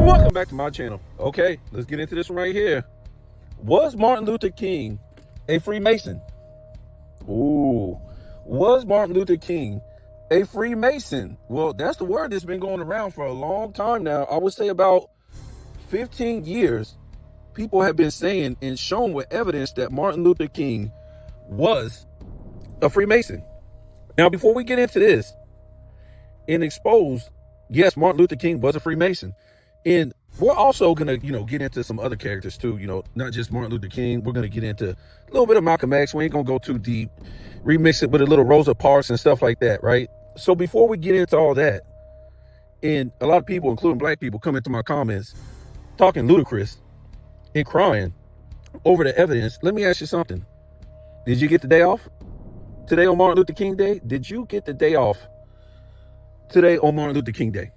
Welcome back to my channel. Okay, let's get into this one right here. Was Martin Luther King a Freemason? Ooh, was Martin Luther King a Freemason? Well, that's the word that's been going around for a long time now. I would say about 15 years, people have been saying and shown with evidence that Martin Luther King was a Freemason. Now, before we get into this and expose, yes, Martin Luther King was a Freemason. And we're also going to, get into some other characters too, not just Martin Luther King. We're going to get into a little bit of Malcolm X. We ain't going to go too deep, remix it with a little Rosa Parks and stuff like that, right? So before we get into all that, and a lot of people, including black people, come into my comments talking ludicrous and crying over the evidence. Let me ask you something. Did you get the day off today on Martin Luther King Day? Did you get the day off today on Martin Luther King Day?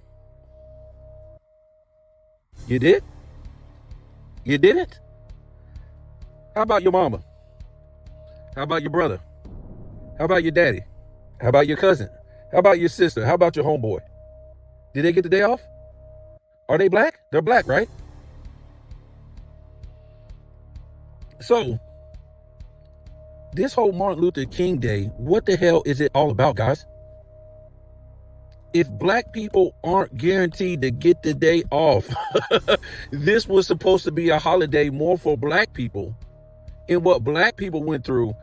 You did? You didn't? How about your mama? How about your brother? How about your daddy? How about your cousin? How about your sister? How about your homeboy? Did they get the day off? Are they black? They're black, right? So, this whole Martin Luther King Day, what the hell is it all about, guys? If black people aren't guaranteed to get the day off, this was supposed to be a holiday more for black people and what black people went through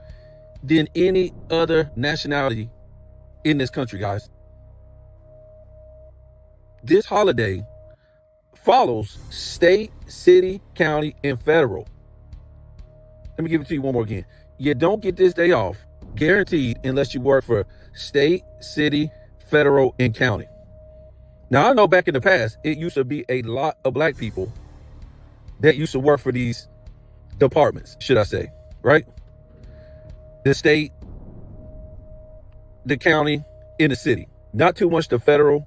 than any other nationality in this country, guys. This holiday follows state, city, county, and federal. Let me give it to you one more again. You don't get this day off guaranteed unless you work for state, city, federal, and county. Now, I know back in the past, it used to be a lot of black people that used to work for these departments, should I say, right? The state, the county, and the city. Not too much the federal.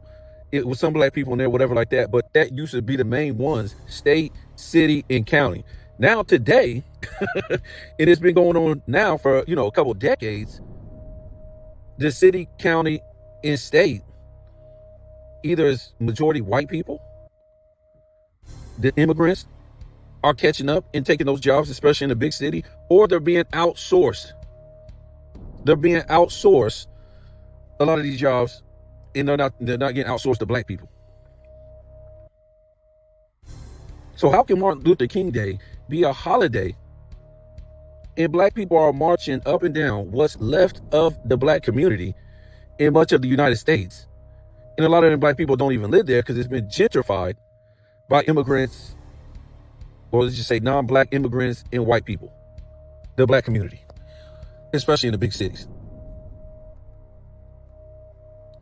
It was some black people in there, whatever like that, but that used to be the main ones, state, city, and county. Now today, it has been going on now for, a couple of decades, the city, county, and state either is majority white people. The immigrants are catching up and taking those jobs, especially in the big city, or they're being outsourced. They're being outsourced, a lot of these jobs, and they're not getting outsourced to black people. So how can Martin Luther King Day be a holiday and black people are marching up and down what's left of the black community in much of the United States? And a lot of them black people don't even live there because it's been gentrified by immigrants, or let's just say non-black immigrants and white people, the black community, especially in the big cities.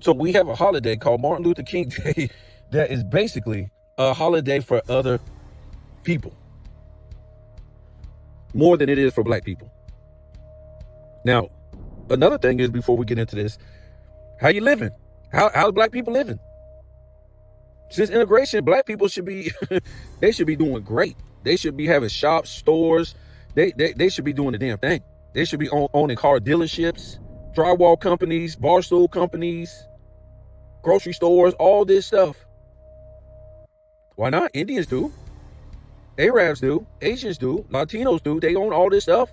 So we have a holiday called Martin Luther King Day that is basically a holiday for other people more than it is for black people. Now, another thing is, before we get into this, how you living? How's black people living? Since integration, black people should be they should be doing great. They should be having shops, stores. They should be doing the damn thing. They should be owning car dealerships, drywall companies, bar stool companies, grocery stores, all this stuff. Why not? Indians do. Arabs do. Asians do. Latinos do. They own all this stuff.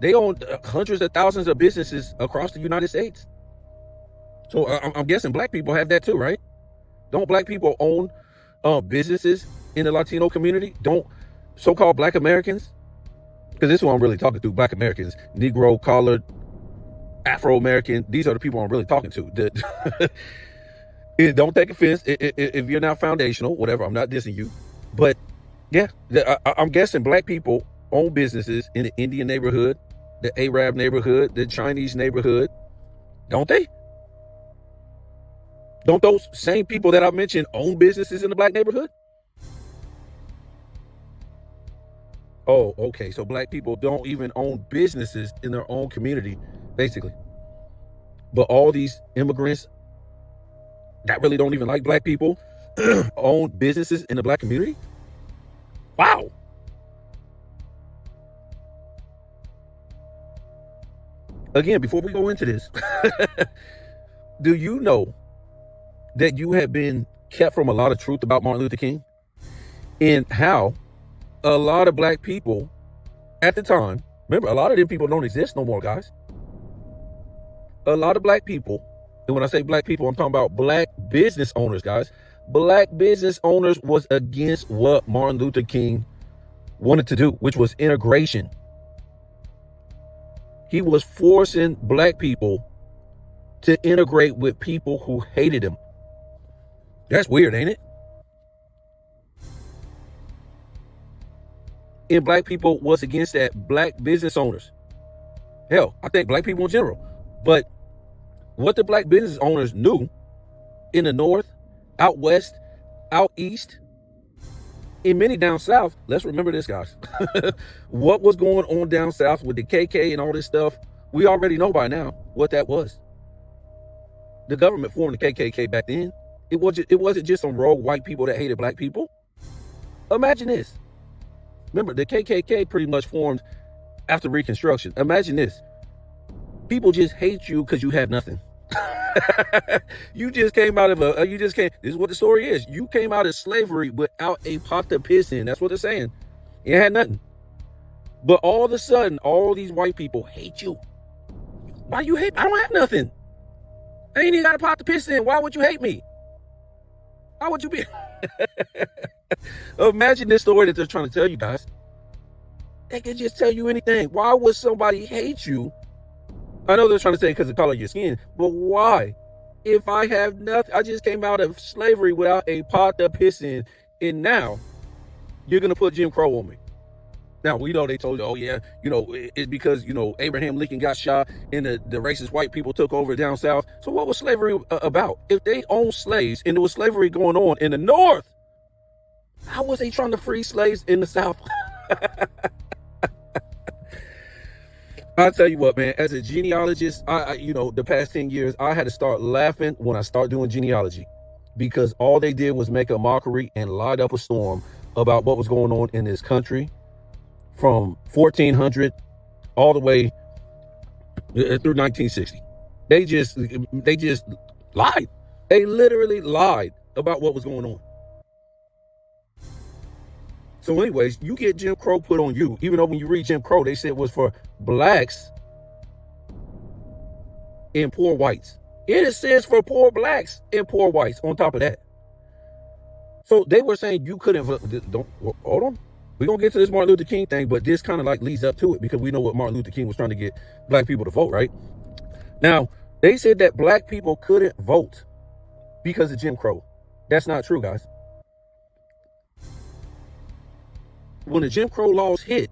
They own hundreds of thousands of businesses across the United States. So I'm guessing black people have that too, right? Don't black people own businesses in the Latino community? Don't so-called black Americans? Because this is what I'm really talking to, black Americans, Negro, colored, Afro-American. These are the people I'm really talking to. Don't take offense if you're not foundational, whatever. I'm not dissing you. But yeah, I'm guessing black people own businesses in the Indian neighborhood, the Arab neighborhood, the Chinese neighborhood. Don't they? Don't those same people that I mentioned own businesses in the black neighborhood? Oh, okay. So black people don't even own businesses in their own community, basically. But all these immigrants that really don't even like black people own businesses in the black community? Wow. Again, before we go into this, do you know that you have been kept from a lot of truth about Martin Luther King and how a lot of black people at the time, remember, a lot of them people don't exist no more, guys. A lot of black people, and when I say black people, I'm talking about black business owners, guys. Black business owners was against what Martin Luther King wanted to do, which was integration. He was forcing black people to integrate with people who hated him. That's weird, ain't it? And black people was against that. Black business owners. Hell, I think black people in general. But what the black business owners knew in the North, out West, out East, and many down South, let's remember this, guys. What was going on down South with the KK and all this stuff, we already know by now what that was. The government formed the KKK back then. It wasn't just some rogue white people that hated black people. Imagine this. Remember, the KKK pretty much formed after Reconstruction. Imagine this. People just hate you because you have nothing. You just came out of this is what the story is. You came out of slavery without a pot to piss in. That's what they're saying. You had nothing. But all of a sudden, all these white people hate you. Why you hate me? I don't have nothing. I ain't even got a pot to piss in. Why would you hate me? Why would you be? Imagine this story that they're trying to tell you, guys. They could just tell you anything. Why would somebody hate you? I know they're trying to say because of the color of your skin, but why? If I have nothing, I just came out of slavery without a pot to piss in, and now you're going to put Jim Crow on me. Now, we know they told you, oh yeah, it's because, Abraham Lincoln got shot and the racist white people took over down South. So what was slavery about? If they owned slaves and there was slavery going on in the North, how was they trying to free slaves in the South? I'll tell you what, man, as a genealogist, I the past 10 years, I had to start laughing when I started doing genealogy because all they did was make a mockery and light up a storm about what was going on in this country from 1400 all the way through 1960. They just lied. They literally lied about what was going on. So anyways, you get Jim Crow put on you, even though when you read Jim Crow, they said it was for blacks and poor whites. It says for poor blacks and poor whites on top of that. So they were saying you couldn't vote. Hold on. We're going to get to this Martin Luther King thing, but this kind of like leads up to it because we know what Martin Luther King was trying to get black people to vote, right? Now, they said that black people couldn't vote because of Jim Crow. That's not true, guys. When the Jim Crow laws hit,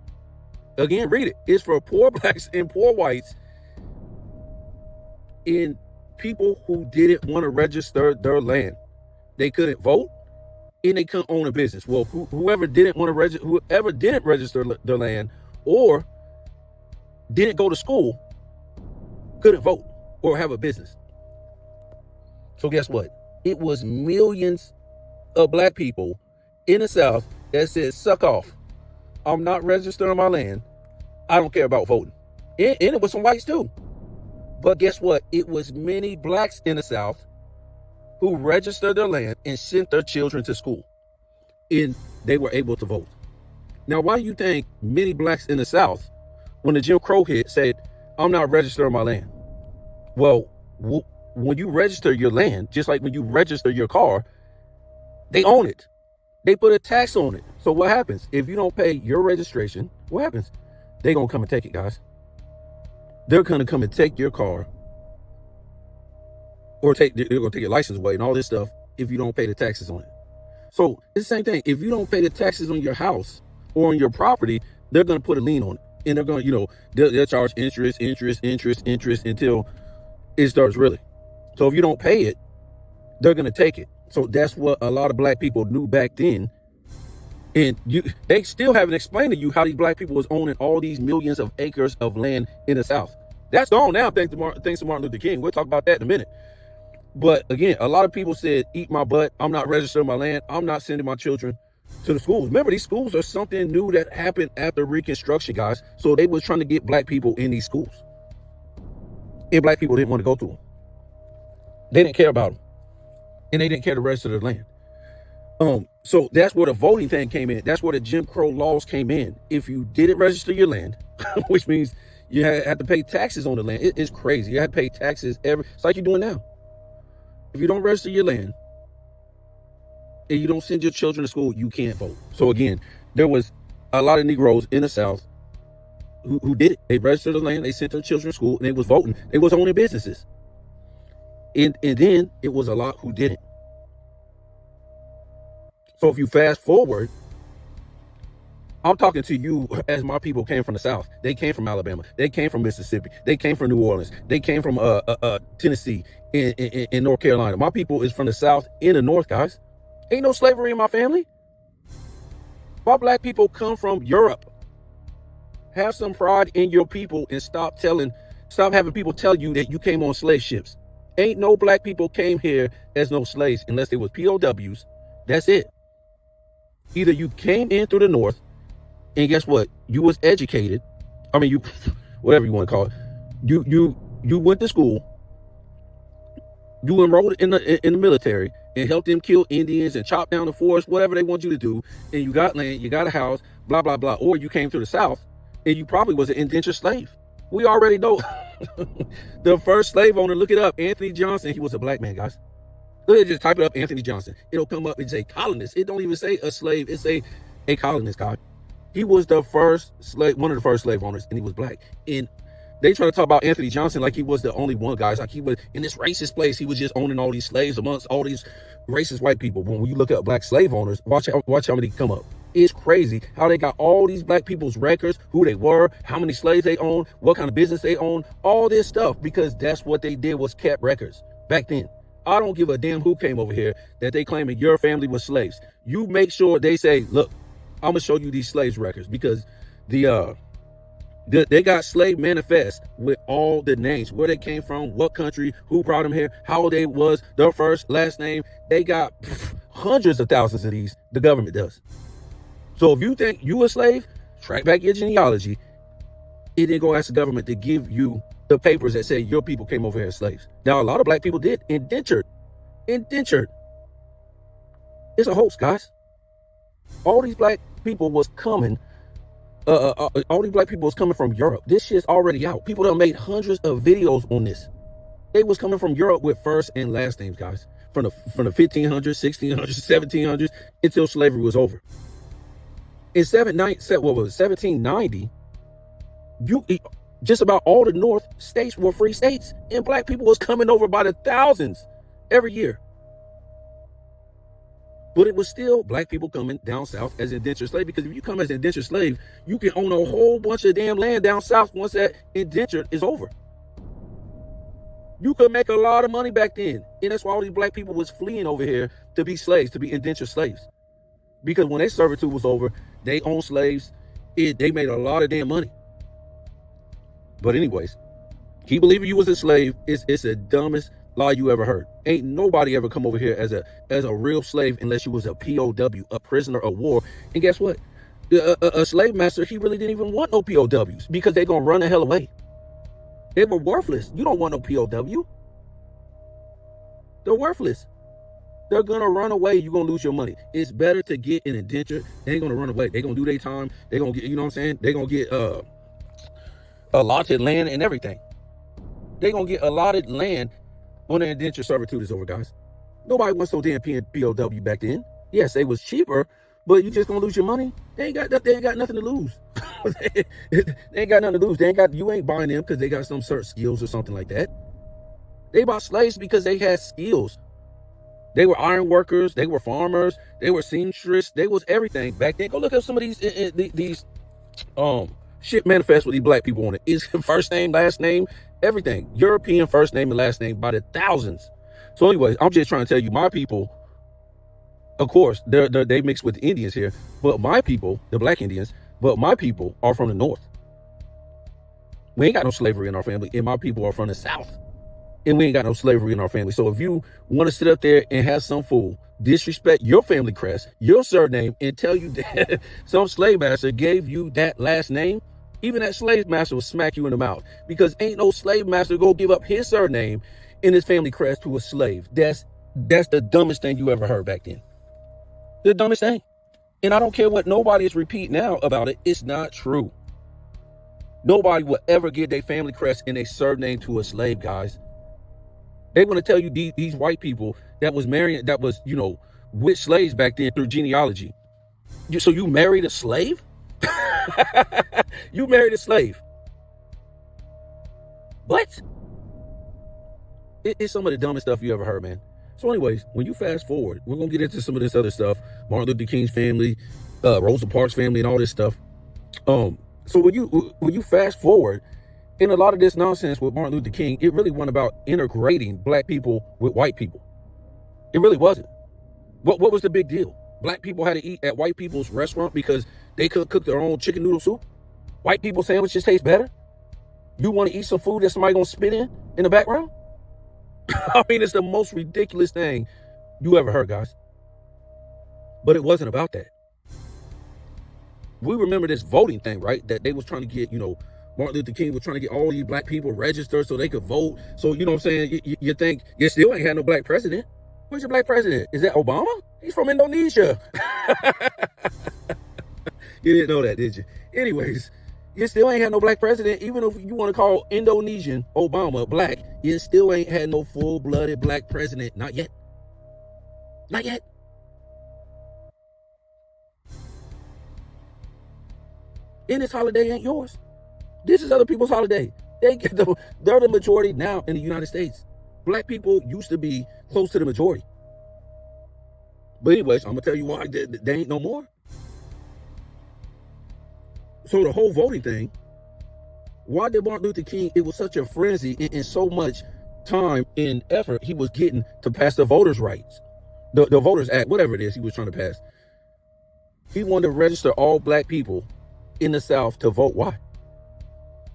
again, read it. It's for poor blacks and poor whites and people who didn't want to register their land. They couldn't vote and they couldn't own a business. Well, whoever didn't register their land or didn't go to school couldn't vote or have a business. So guess what? It was millions of black people in the South that said, suck off. I'm not registering my land. I don't care about voting. And it was some whites too. But guess what? It was many blacks in the South who registered their land and sent their children to school. And they were able to vote. Now, why do you think many blacks in the South, when the Jim Crow hit, said, I'm not registering my land? Well, when you register your land, just like when you register your car, they own it. They put a tax on it. So what happens? If you don't pay your registration, what happens? They're going to come and take it, guys. They're going to come and take your car or they're going to take your license away and all this stuff if you don't pay the taxes on it. So it's the same thing. If you don't pay the taxes on your house or on your property, they're going to put a lien on it. And they're going to, they'll charge interest until it starts really. So if you don't pay it, they're going to take it. So that's what a lot of black people knew back then. And they still haven't explained to you how these black people was owning all these millions of acres of land in the South. That's gone now, thanks to Martin Luther King. We'll talk about that in a minute. But again, a lot of people said, eat my butt. I'm not registering my land. I'm not sending my children to the schools. Remember, these schools are something new that happened after Reconstruction, guys. So they was trying to get black people in these schools. And black people didn't want to go to them. They didn't care about them. and they didn't care the rest of the land. So that's where the voting thing came in. That's where the Jim Crow laws came in. If you didn't register your land, which means you had to pay taxes on the land. It's crazy. You had to pay taxes it's like you're doing now. If you don't register your land and you don't send your children to school, you can't vote. So again, there was a lot of Negroes in the South who did it. They registered the land, they sent their children to school, and they was voting. They was owning businesses. And then it was a lot who didn't. So if you fast forward, I'm talking to you as my people came from the South. They came from Alabama. They came from Mississippi. They came from New Orleans. They came from Tennessee in North Carolina. My people is from the South and the North, guys. Ain't no slavery in my family. My black people come from Europe. Have some pride in your people and stop having people tell you that you came on slave ships. Ain't no black people came here as no slaves unless they was POWs. That's it. Either you came in through the North, and guess what? You was educated. I mean, you, whatever you want to call it. You went to school. You enrolled in the military and helped them kill Indians and chop down the forest, whatever they want you to do. And you got land, you got a house, blah, blah, blah. Or you came to the South and you probably was an indentured slave. We already know the first slave owner, look it up, Anthony Johnson, he was a black man, guys. Just type it up, Anthony Johnson. It'll come up and say colonist. It don't even say a slave. It say a colonist, guy. He was the first slave, one of the first slave owners, and he was black. And they try to talk about Anthony Johnson like he was the only one, guys. Like he was in this racist place. He was just owning all these slaves amongst all these racist white people. When you look up black slave owners, watch how many come up. It's crazy how they got all these black people's records, who they were, how many slaves they owned, what kind of business they owned, all this stuff, because that's what they did, was kept records back then. I don't give a damn who came over here that they claiming your family was slaves. You make sure they say, look, I'm gonna show you these slaves records, because they got slave manifest with all the names, where they came from, what country, who brought them here, how old they was, their first, last name. They got hundreds of thousands of these. The government does. So if you think you a slave, track back your genealogy. It didn't go ask the government to give you the papers that say your people came over here as slaves. Now, a lot of black people did. Indentured. It's a hoax, guys. All these black people was coming. All these black people was coming from Europe. This shit's already out. People done made hundreds of videos on this. They was coming from Europe with first and last names, guys. From the 1500s, 1600s, 1700s, until slavery was over. In 1790, just about all the North states were free states, and black people was coming over by the thousands every year. But it was still black people coming down south as indentured slave, because if you come as an indentured slave, you can own a whole bunch of damn land down south once that indentured is over. You could make a lot of money back then, and that's why all these black people was fleeing over here to be slaves, to be indentured slaves. Because when their servitude was over, they owned slaves. They made a lot of damn money. But anyways, keep believing you was a slave. It's the dumbest lie you ever heard. Ain't nobody ever come over here as a real slave unless you was a POW, a prisoner of war. And guess what? A slave master, he really didn't even want no POWs, because they're gonna run the hell away. They were worthless. You don't want no POW. They're worthless. They're gonna run away. You're gonna lose your money. It's better to get an indenture. They ain't gonna run away. They're gonna do their time. They're gonna get, you know what I'm saying? They're gonna get allotted land and everything. They're gonna get allotted land when their indenture servitude is over, guys. Nobody wants no damn POW back then. Yes, they was cheaper, but you just gonna lose your money. They ain't got nothing to lose. They ain't got nothing to lose. You ain't buying them because they got some certain skills or something like that. They bought slaves because they had skills. They were iron workers. They were farmers. They were seamstress. They was everything back then. Go look at some of these shit manifest with these black people on it. Is first name, last name, everything. European first name and last name by the thousands. So anyways, I'm just trying to tell you, my people, of course, they mix with the Indians here, but my people, the black Indians, but my people are from the North. We ain't got no slavery in our family, and my people are from the South. And we ain't got no slavery in our family. So if you want to sit up there and have some fool disrespect your family crest, your surname, and tell you that some slave master gave you that last name, even that slave master will smack you in the mouth, because ain't no slave master go give up his surname and his family crest to a slave. That's That's the dumbest thing you ever heard back then. The dumbest thing. And I don't care what nobody is repeating now about it. It's not true. Nobody will ever give their family crest and a surname to a slave, guys. They want to tell you these white people that was marrying, that was, with slaves back then through genealogy. So you married a slave? You married a slave. What? It's some of the dumbest stuff you ever heard, man. So anyways, when you fast forward, we're going to get into some of this other stuff. Martin Luther King's family, Rosa Parks' family, and all this stuff. So when you fast forward, in a lot of this nonsense with Martin Luther King, it really wasn't about integrating black people with white people. It really wasn't. What was the big deal? Black people had to eat at white people's restaurant because they could cook their own chicken noodle soup? White people sandwiches taste better? You want to eat some food that somebody gonna spit in the background? I mean, it's the most ridiculous thing you ever heard, guys. But it wasn't about that. We remember this voting thing, right? That they was trying to get, Martin Luther King was trying to get all these black people registered so they could vote. So, you know what I'm saying? You think you still ain't had no black president. Where's your black president? Is that Obama? He's from Indonesia. You didn't know that, did you? Anyways, you still ain't had no black president. Even if you want to call Indonesian Obama black, you still ain't had no full-blooded black president. Not yet. Not yet. And this holiday ain't yours. This is other people's holiday. They're the majority now in the United States. Black people used to be close to the majority. But anyways, I'm going to tell you why they ain't no more. So the whole voting thing, why did Martin Luther King, it was such a frenzy and so much time and effort he was getting to pass the voters' rights, the Voters Act, whatever it is he was trying to pass. He wanted to register all black people in the South to vote. Why?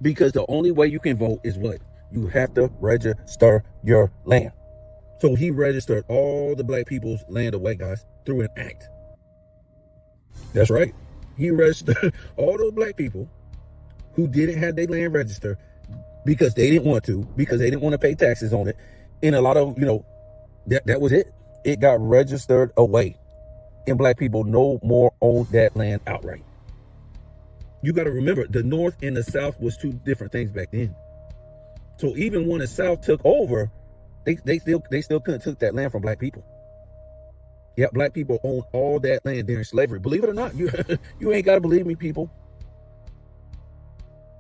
Because the only way you can vote is what? You have to register your land. So he registered all the black people's land away, guys, through an act. That's right. He registered all those black people who didn't have their land registered because they didn't want to, because they didn't want to pay taxes on it. And a lot of, that was it. It got registered away. And black people no more owned that land outright. You got to remember, the North and the South was two different things back then. So even when the South took over, they still couldn't take that land from black people. Yeah, black people owned all that land during slavery. Believe it or not, you ain't got to believe me, people.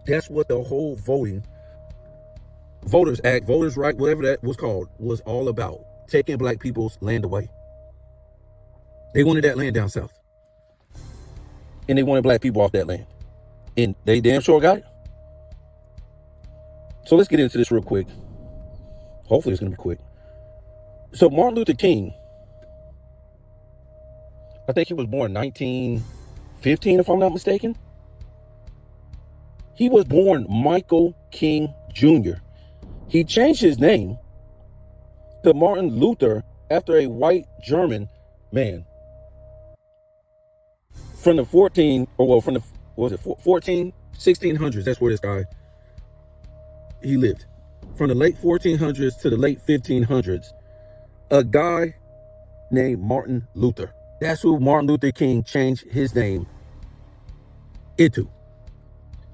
That's what the whole Voters Act, Voters' Right, whatever that was called, was all about. Taking black people's land away. They wanted that land down south. And they wanted black people off that land. And they damn sure got it. So let's get into this real quick. Hopefully it's going to be quick. So Martin Luther King, I think he was born 1915, if I'm not mistaken. He was born Michael King Jr. He changed his name to Martin Luther after a white German man from the 1600s. That's where this guy, he lived. From the late 1400s to the late 1500s. A guy named Martin Luther. That's who Martin Luther King changed his name into.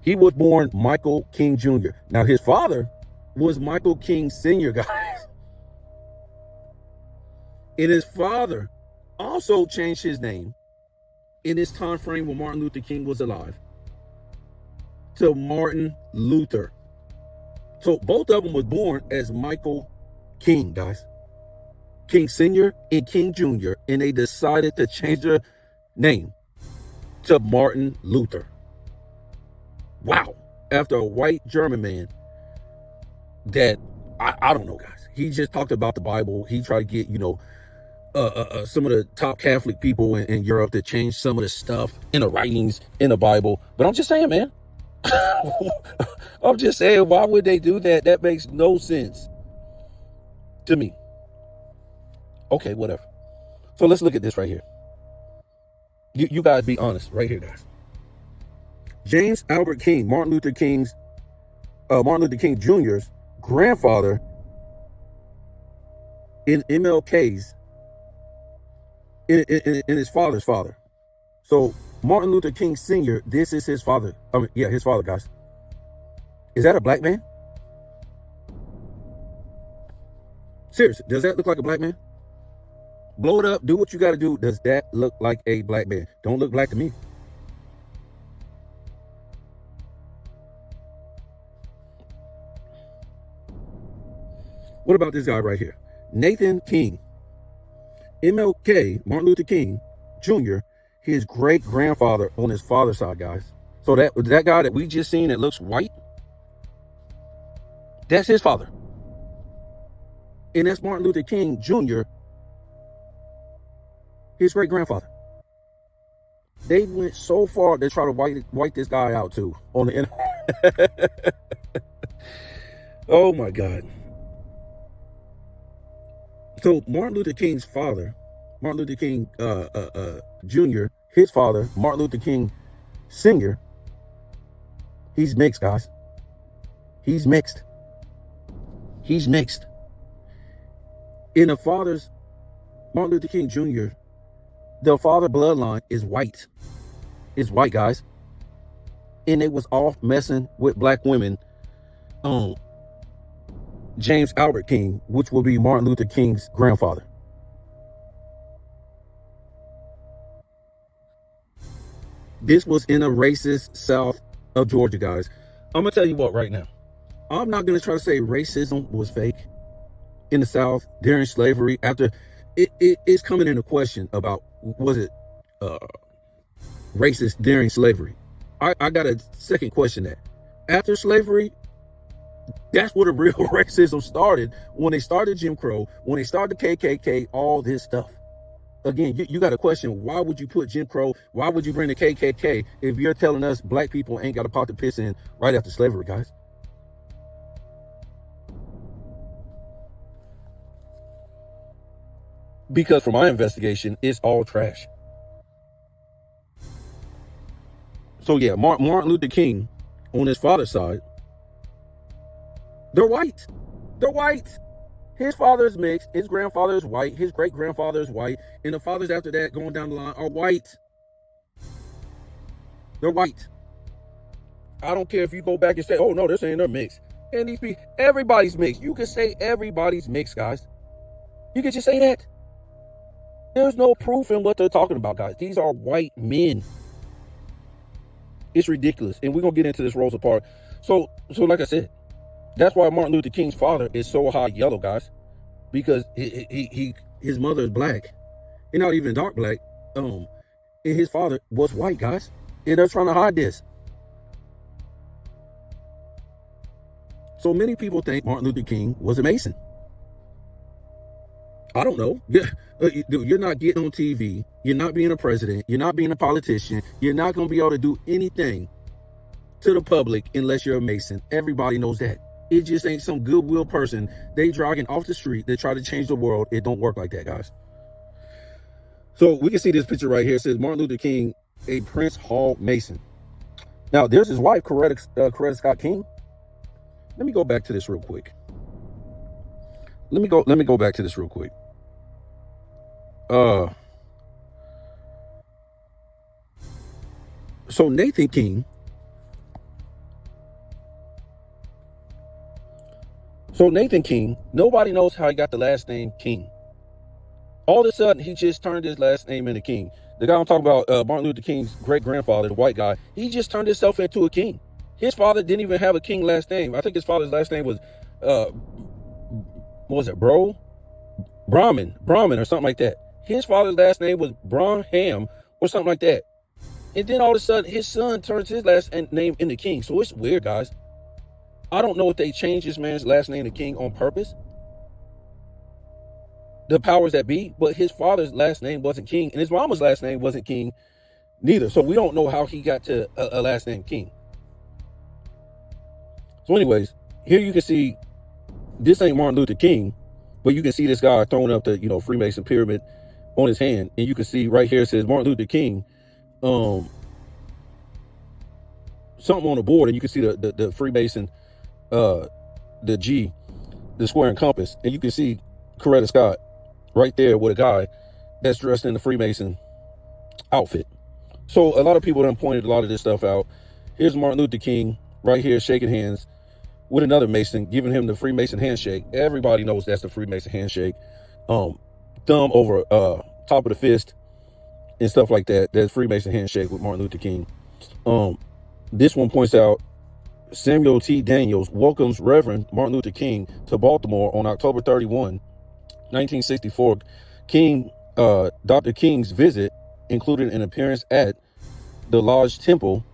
He was born Michael King Jr. Now, his father was Michael King Sr., guys. And his father also changed his name in this time frame when Martin Luther King was alive to Martin Luther. So both of them was born as Michael King, guys. King Sr. and King Jr. And they decided to change their name to Martin Luther. Wow. After a white German man that, I don't know, guys. He just talked about the Bible. He tried to get, some of the top Catholic people in Europe to change some of the stuff in the writings in the Bible. But I'm just saying, man. I'm just saying, why would they do that? That makes no sense to me. Okay, whatever. So let's look at this right here. You guys be honest right here, guys. James Albert King, Martin Luther King Jr.'s grandfather in MLK's, in his father's father. So Martin Luther King Sr., this is his father. I mean, yeah, his father, guys. Is that a black man? Seriously, does that look like a black man? Blow it up, do what you got to do. Does that look like a black man? Don't look black to me. What about this guy right here? Nathan King. MLK, Martin Luther King Jr., his great grandfather on his father's side, guys. So that guy that we just seen that looks white, that's his father. And that's Martin Luther King Jr., his great grandfather. They went so far to try to white this guy out too on the internet. Oh my God. So Martin Luther King's father, Martin Luther King Jr., his father, Martin Luther King Sr., he's mixed, guys. He's mixed. He's mixed. In the father's, Martin Luther King Jr., the father bloodline is white. It's white, guys. And they was off messing with black women. James Albert King, which will be Martin Luther King's grandfather. This was in a racist South of Georgia, guys. I'm going to tell you what right now. I'm not going to try to say racism was fake in the South during slavery. After it's coming into question about, was it racist during slavery? I got a second question that. After slavery, that's where the real racism started. When they started Jim Crow, when they started the KKK, all this stuff. Again, you got a question. Why would you put Jim Crow? Why would you bring the KKK if you're telling us black people ain't got a pot to piss in right after slavery, guys? Because from my investigation, it's all trash. So yeah, Martin Luther King on his father's side, they're white. They're white. His father is mixed. His grandfather is white. His great grandfather is white. And the fathers after that going down the line are white. They're white. I don't care if you go back and say, oh no, they're saying they're mixed. And these people, everybody's mixed. You can say everybody's mixed, guys. You can just say that. There's no proof in what they're talking about, guys. These are white men. It's ridiculous. And we're going to get into this Rosa Parks. So like I said, that's why Martin Luther King's father is so high yellow, guys, because his mother is black, and not even dark black. And his father was white, guys, and they're trying to hide this. So many people think Martin Luther King was a Mason. I don't know. You're not getting on TV. You're not being a president. You're not being a politician. You're not going to be able to do anything to the public unless you're a Mason. Everybody knows that. It just ain't some goodwill person they dragging off the street. They try to change the world. It don't work like that, guys. So we can see this picture right here. It says Martin Luther King, a Prince Hall Mason. Now there's his wife, Coretta Scott King. Let me go back to this real quick. Let me go back to this real quick. So Nathan King. So Nathan King, nobody knows how he got the last name King. All of a sudden, he just turned his last name into King. The guy I'm talking about, Martin Luther King's great-grandfather, the white guy, he just turned himself into a king. His father didn't even have a king last name. I think his father's last name was, what was it, Brahmin or something like that. His father's last name was Branham or something like that. And then all of a sudden, his son turns his last name into King. So it's weird, guys. I don't know if they changed this man's last name to King on purpose, the powers that be, but his father's last name wasn't King, and his mama's last name wasn't King neither. So we don't know how he got to a last name King. So anyways, here you can see this ain't Martin Luther King, but you can see this guy throwing up the Freemason pyramid on his hand, and you can see right here it says Martin Luther King, something on the board, and you can see the Freemason, the G, the square and compass, and you can see Coretta Scott right there with a guy that's dressed in the Freemason outfit. So a lot of people done pointed a lot of this stuff out. Here's Martin Luther King right here shaking hands with another Mason, giving him the Freemason handshake. Everybody knows that's the Freemason handshake. Thumb over top of the fist and stuff like that. That's Freemason handshake with Martin Luther King. This one points out Samuel T. Daniels welcomes Reverend Martin Luther King to Baltimore on October 31, 1964. Dr. King's visit included an appearance at the Lodge Temple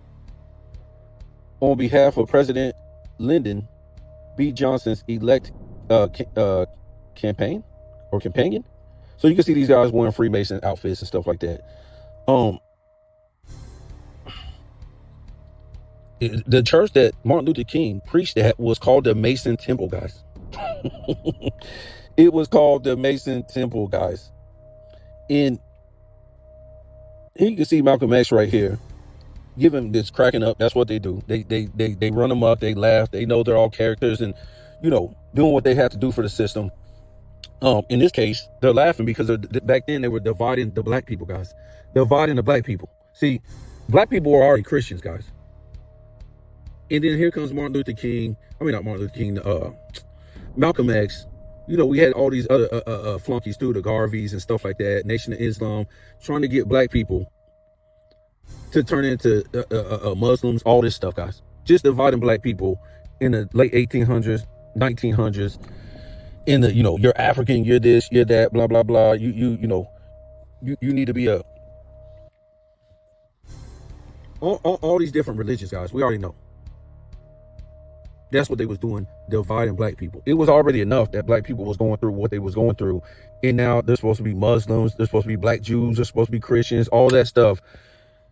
on behalf of President Lyndon B. Johnson's elect campaign or companion. So you can see these guys wearing Freemason outfits and stuff like that. The church that Martin Luther King preached at was called the Mason Temple, guys. It was called the Mason Temple, guys. And here you can see Malcolm X right here. Give him this cracking up. That's what they do. They run them up. They laugh. They know they're all characters and, you know, doing what they have to do for the system. In this case, they're laughing because back then they were dividing the black people, guys. Dividing the black people. See, black people were already Christians, guys. And then here comes Martin Luther King. I mean, not Martin Luther King, Malcolm X. You know, we had all these other flunkies too, the Garveys and stuff like that, Nation of Islam, trying to get black people to turn into Muslims, all this stuff, guys. Just dividing black people in the late 1800s, 1900s. In the, you know, you're African, you're this, you're that, blah, blah, blah. You know, you need to be all these different religions, guys. We already know. That's what they was doing, dividing black people. It was already enough that black people was going through what they was going through. And now they're supposed to be Muslims, they're supposed to be black Jews, they're supposed to be Christians, all that stuff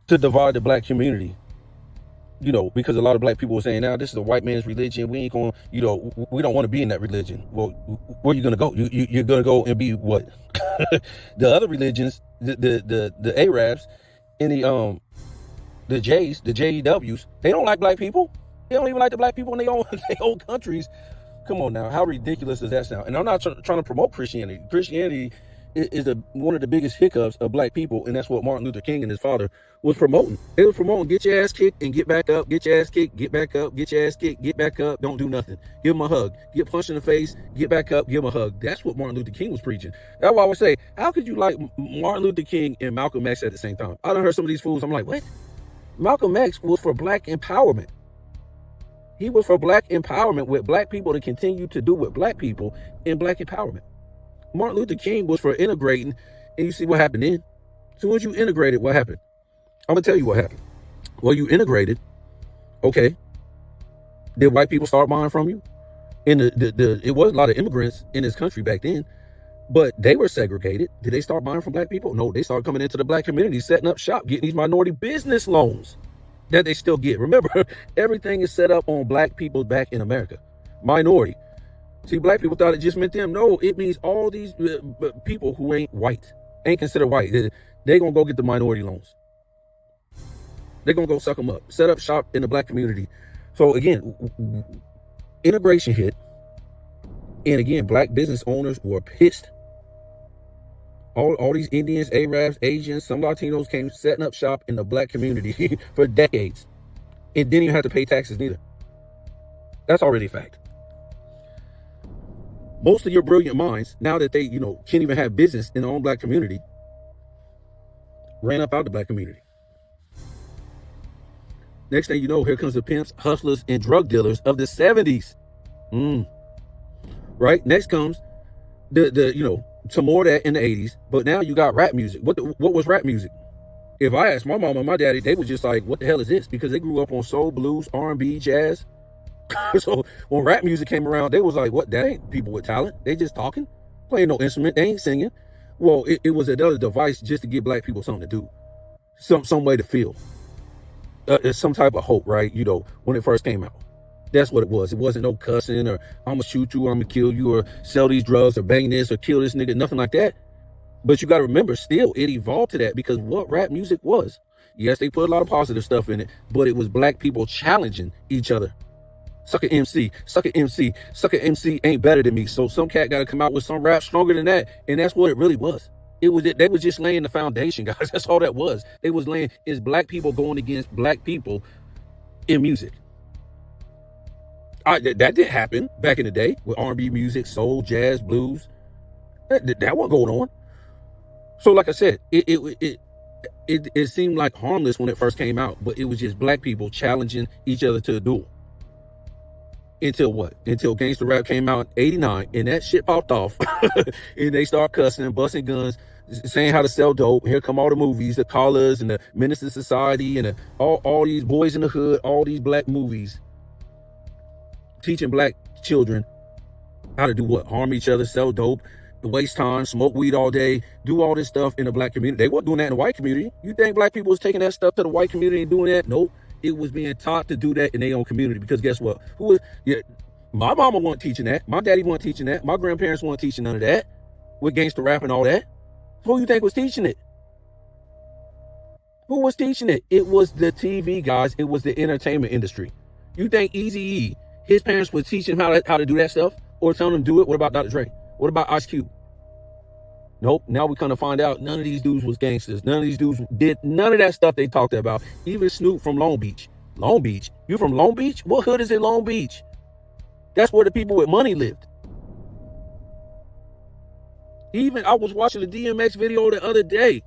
to divide the black community. You know, because a lot of black people were saying, now this is a white man's religion. We ain't going, you know, we don't want to be in that religion. Well, where are you going to go? You're going to go and be what? The other religions, the Arabs and the J's, the JEWs, they don't like black people. They don't even like the black people in their own countries. Come on now, how ridiculous does that sound? And I'm not trying to promote Christianity. Christianity is one of the biggest hiccups of black people, and that's what Martin Luther King and his father was promoting. They was promoting, get your ass kicked and get back up, get your ass kicked, get back up, get your ass kicked, get back up, don't do nothing. Give him a hug, get punched in the face, get back up, give him a hug. That's what Martin Luther King was preaching. That's why I would say, how could you like Martin Luther King and Malcolm X at the same time? I done heard some of these fools, I'm like, what? Malcolm X was for black empowerment. He was for black empowerment, with black people to continue to do with black people in black empowerment. Martin Luther King was for integrating, and you see what happened then. As soon as you integrated, what happened? I'm gonna tell you what happened. Well, you integrated, okay. Did white people start buying from you? And it wasn't a lot of immigrants in this country back then, but they were segregated. Did they start buying from black people? No, they started coming into the black community, setting up shop, getting these minority business loans that they still get. Remember, everything is set up on black people back in America. Minority. See, black people thought it just meant them. No, it means all these people who ain't white, ain't considered white. They gonna go get the minority loans. They're gonna go suck them up, set up shop in the black community. So again, integration hit. And again, black business owners were pissed. All these Indians, Arabs, Asians, some Latinos came setting up shop in the black community for decades. And didn't even have to pay taxes neither. That's already a fact. Most of your brilliant minds, now that they, you know, can't even have business in their own black community, ran up out the black community. Next thing you know, here comes the pimps, hustlers, and drug dealers of the 70s. Right? Next comes some more of that in the 80s. But now you got rap music. What was rap music? If I asked my mama and my daddy, they were just like, what the hell is this? Because they grew up on soul, blues, R&B, jazz. So when rap music came around, they was like, what? That ain't people with talent. They just talking, playing no instrument. They ain't singing. Well, it was another device just to give black people something to do. Some way to feel. Some type of hope, right? You know, when it first came out. That's what it was. It wasn't no cussing or I'm going to shoot you or I'm going to kill you or sell these drugs or bang this or kill this nigga. Nothing like that. But you got to remember, still, it evolved to that because what rap music was. Yes, they put a lot of positive stuff in it, but it was black people challenging each other. Sucker MC, sucker MC, sucker MC ain't better than me. So some cat got to come out with some rap stronger than that. And that's what it really was. They was just laying the foundation, guys. That's all that was. They was laying, is black people going against black people in music. That didn't happen back in the day with R&B music, soul, jazz, blues. That wasn't going on. So like I said, it seemed like harmless when it first came out, but it was just black people challenging each other to a duel. Until what? Until gangster rap came out in '89, and that shit popped off, and they start cussing and busting guns, saying how to sell dope. Here come all the movies, the Callers and the Menace to Society, and all these Boys in the Hood, all these black movies, teaching black children how to do what? Harm each other, sell dope, waste time, smoke weed all day, do all this stuff in the black community. They weren't doing that in the white community. You think black people was taking that stuff to the white community and doing that? Nope. It was being taught to do that in their own community, because guess what? My mama wasn't teaching that. My daddy wasn't teaching that. My grandparents weren't teaching none of that with gangster rap and all that. Who you think was teaching it? Who was teaching it? It was the TV guys. It was the entertainment industry. You think Eazy-E, his parents were teaching him how to do that stuff or telling him to do it? What about Dr. Dre? What about Ice Cube? Nope. Now we kind of find out none of these dudes was gangsters. None of these dudes did none of that stuff they talked about. Even Snoop from Long Beach. Long Beach? You from Long Beach? What hood is in Long Beach? That's where the people with money lived. Even I was watching the DMX video the other day,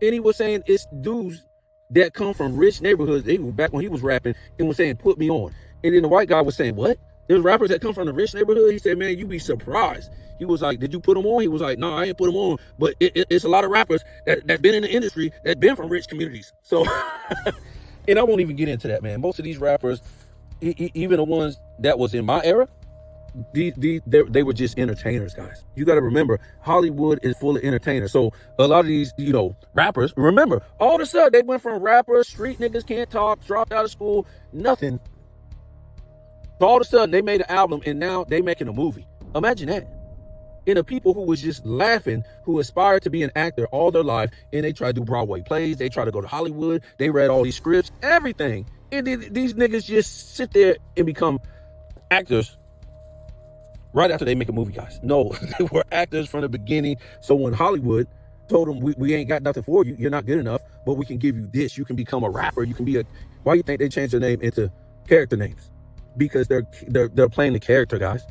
and he was saying it's dudes that come from rich neighborhoods. They were back when he was rapping and was saying, "Put me on." And then the white guy was saying, "What? There's rappers that come from the rich neighborhood?" He said, "Man, you'd be surprised." He was like, "Did you put them on?" He was like, "No, I ain't put them on." But it's a lot of rappers that been in the industry that been from rich communities. So, and I won't even get into that, man. Most of these rappers, even the ones that was in my era, they were just entertainers, guys. You got to remember, Hollywood is full of entertainers. So a lot of these, rappers, remember, all of a sudden they went from rappers, street niggas can't talk, dropped out of school, nothing. So all of a sudden they made an album, and now they making a movie. Imagine that. And the people who was just laughing, who aspired to be an actor all their life, and they try to do Broadway plays, they try to go to Hollywood, they read all these scripts, everything. And these niggas just sit there and become actors right after they make a movie, guys. No, they were actors from the beginning. So when Hollywood told them, we ain't got nothing for you, you're not good enough, but we can give you this, you can become a rapper, you can be why you think they changed their name into character names? Because they're playing the character, guys.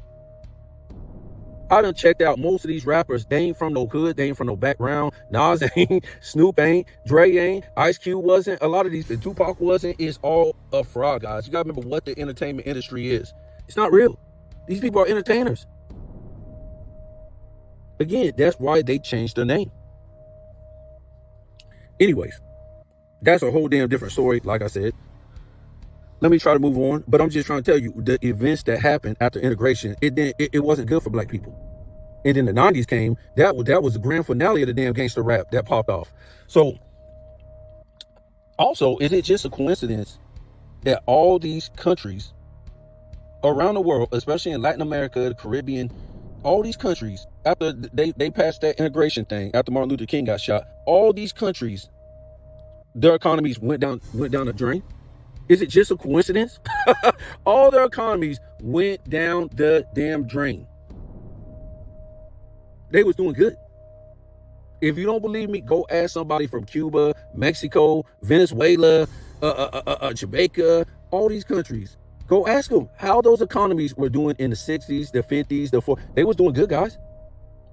I done checked out most of these rappers. They ain't from no hood. They ain't from no background. Nas ain't. Snoop ain't. Dre ain't. Ice Cube wasn't. A lot of these, Tupac wasn't. It's all a fraud, guys. You gotta remember what the entertainment industry is. It's not real. These people are entertainers. Again, that's why they changed their name. Anyways, that's a whole damn different story, like I said. Let me try to move on, but I'm just trying to tell you the events that happened after integration. It wasn't good for black people. And then the 90s came. That was the grand finale of the damn gangster rap that popped off. So, also, is it just a coincidence that all these countries around the world, especially in Latin America, the Caribbean, all these countries, after they passed that integration thing, after Martin Luther King got shot, all these countries, their economies went down the drain? Is it just a coincidence? All their economies went down the damn drain. They was doing good. If you don't believe me, go ask somebody from Cuba, Mexico, Venezuela, Jamaica, all these countries. Go ask them how those economies were doing in the 60s, the 50s, the 40s. They was doing good, guys.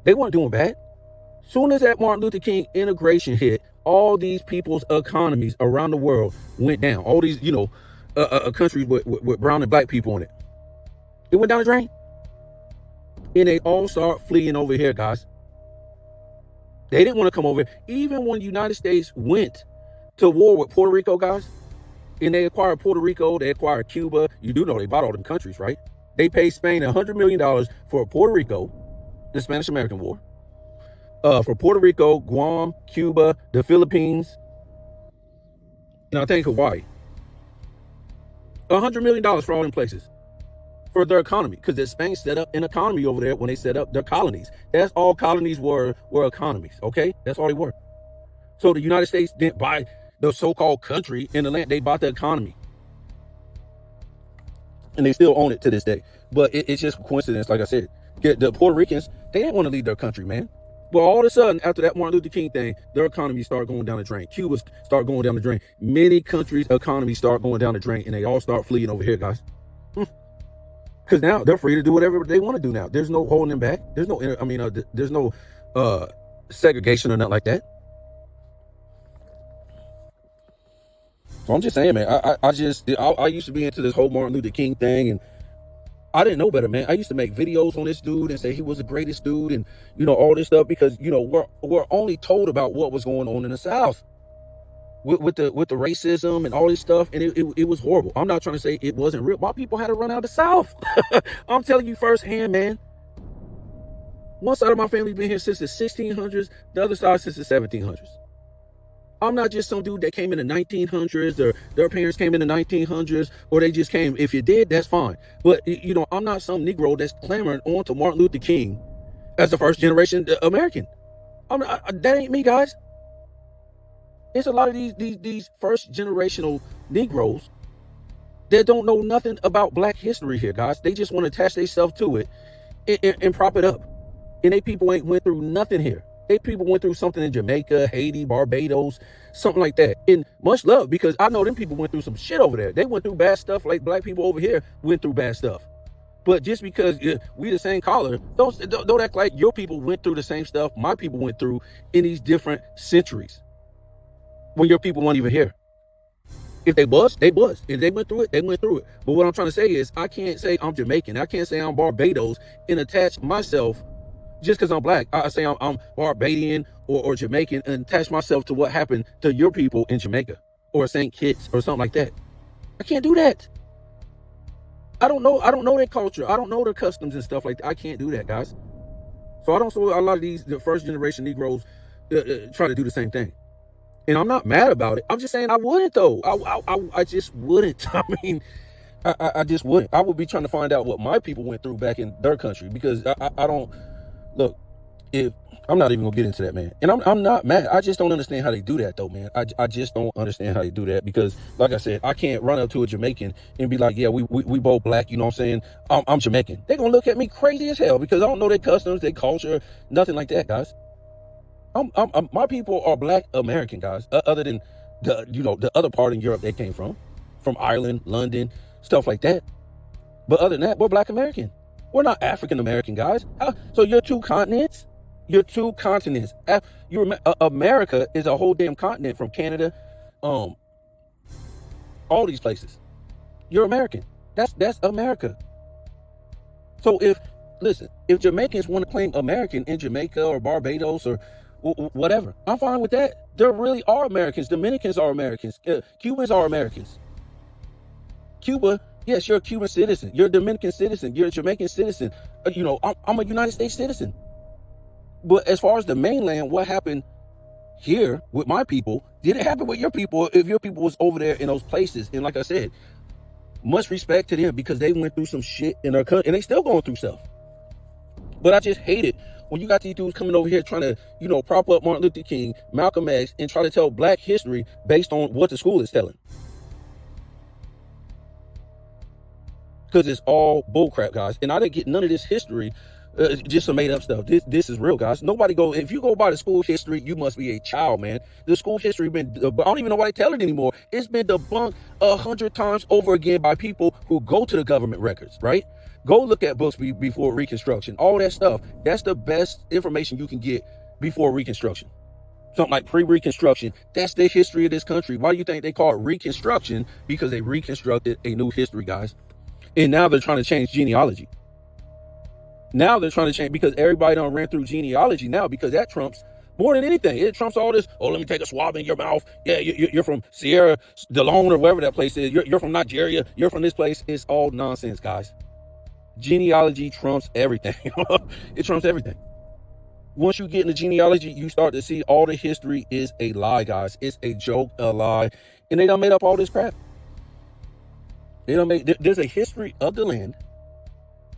They weren't doing bad. Soon as that Martin Luther King integration hit, all these people's economies around the world went down. All these, countries with brown and black people in it. It went down the drain. And they all start fleeing over here, guys. They didn't want to come over. Even when the United States went to war with Puerto Rico, guys, and they acquired Puerto Rico, they acquired Cuba. You do know they bought all them countries, right? They paid Spain $100 million for Puerto Rico, the Spanish-American War. For Puerto Rico, Guam, Cuba, the Philippines, and I think Hawaii. $100 million for all them places. For their economy, because Spain set up an economy over there when they set up their colonies. That's all colonies were economies, okay? That's all they were. So the United States didn't buy the so-called country in the land. They bought the economy. and they still own it to this day. But it's just coincidence, like I said. The Puerto Ricans, they didn't want to leave their country, man. Well, all of a sudden, after that Martin Luther King thing, their economy started going down the drain. Cuba start going down the drain. Many countries' economies start going down the drain, and they all start fleeing over here, guys. Because now they're free to do whatever they want to do now. There's no holding them back. There's no, there's no segregation or nothing like that. So I'm just saying, man, I used to be into this whole Martin Luther King thing, and I didn't know better, man. I used to make videos on this dude and say he was the greatest dude, and all this stuff, because we're only told about what was going on in the South with the racism and all this stuff, and it was horrible. I'm not trying to say it wasn't real. My people had to run out of the South. I'm telling you firsthand, man. One side of my family's been here since the 1600s, the other side since the 1700s. I'm not just some dude that came in the 1900s, or their parents came in the 1900s, or they just came. If you did, that's fine. But, I'm not some Negro that's clamoring on to Martin Luther King as the first generation American. That ain't me, guys. It's a lot of these first generational Negroes that don't know nothing about Black history here, guys. They just want to attach themselves to it and prop it up. And they people ain't went through nothing here. They people went through something in Jamaica, Haiti, Barbados, something like that. And much love, because I know them people went through some shit over there. They went through bad stuff like Black people over here went through bad stuff. But just because we the same color, don't act like your people went through the same stuff my people went through in these different centuries when your people weren't even here. If they was, they was. If they went through it, they went through it. But what I'm trying to say is, I can't say I'm Jamaican. I can't say I'm Barbados and attach myself just because I'm Black. I say I'm Barbadian or Jamaican and attach myself to what happened to your people in Jamaica or St. Kitts or something like that. I can't do that. I don't know their culture. I don't know their customs and stuff like that. I can't do that, guys. So I don't see a lot of the first generation Negroes try to do the same thing. And I'm not mad about it. I'm just saying I wouldn't, though. I just wouldn't. I mean, I just wouldn't. I would be trying to find out what my people went through back in their country, because I don't. Look, if I'm not even gonna get into that, man. And I'm not mad. I just don't understand how they do that, though, man. I just don't understand how they do that, because, like I said, I can't run up to a Jamaican and be like, yeah, we both Black. You know what I'm saying? I'm Jamaican. They're gonna look at me crazy as hell, because I don't know their customs, their culture, nothing like that, guys. My people are Black American, guys. Other than the other part in Europe they came from Ireland, London, stuff like that. But other than that, we're Black American. We're not African American, guys. So you're two continents. You're two continents. America is a whole damn continent, from Canada, all these places. You're American. That's America. So if Jamaicans want to claim American in Jamaica or Barbados or whatever, I'm fine with that. There really are Americans. Dominicans are Americans. Cubans are Americans. Cuba, yes, you're a Cuban citizen. You're a Dominican citizen. You're a Jamaican citizen. I'm a United States citizen. But as far as the mainland, what happened here with my people didn't happen with your people if your people was over there in those places. And like I said, much respect to them, because they went through some shit in their country, and they still going through stuff. But I just hate it when you got these dudes coming over here trying to, prop up Martin Luther King, Malcolm X, and try to tell Black history based on what the school is telling. Because it's all bullcrap, guys. And I didn't get none of this history, just some made up stuff. This is real, guys. If you go by the school history, you must be a child, man. The school history I don't even know why they tell it anymore. It's been debunked 100 times over again by people who go to the government records, right? Go look at books before Reconstruction. All that stuff. That's the best information you can get before Reconstruction. Something like pre-Reconstruction. That's the history of this country. Why do you think they call it Reconstruction? Because they reconstructed a new history, guys. And now they're trying to change genealogy. Now they're trying to change, because everybody done ran through genealogy now, because that trumps more than anything. It trumps all this. Oh, let me take a swab in your mouth. Yeah, you're from Sierra Leone or wherever that place is. You're from Nigeria. You're from this place. It's all nonsense, guys. Genealogy trumps everything. It trumps everything. Once you get into genealogy, you start to see all the history is a lie, guys. It's a joke, a lie. And they done made up all this crap. There's a history of the land.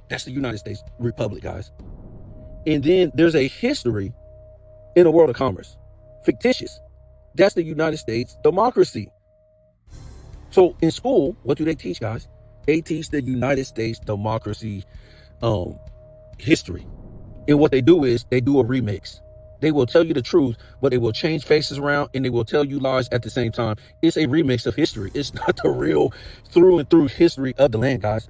That's the United States Republic, guys. And then there's a history in the world of commerce. Fictitious. That's the United States democracy. So in school, what do they teach, guys? They teach the United States democracy history. And what they do is they do a remix. They will tell you the truth, but they will change faces around and they will tell you lies at the same time. It's a remix of history. It's not the real through and through history of the land, guys.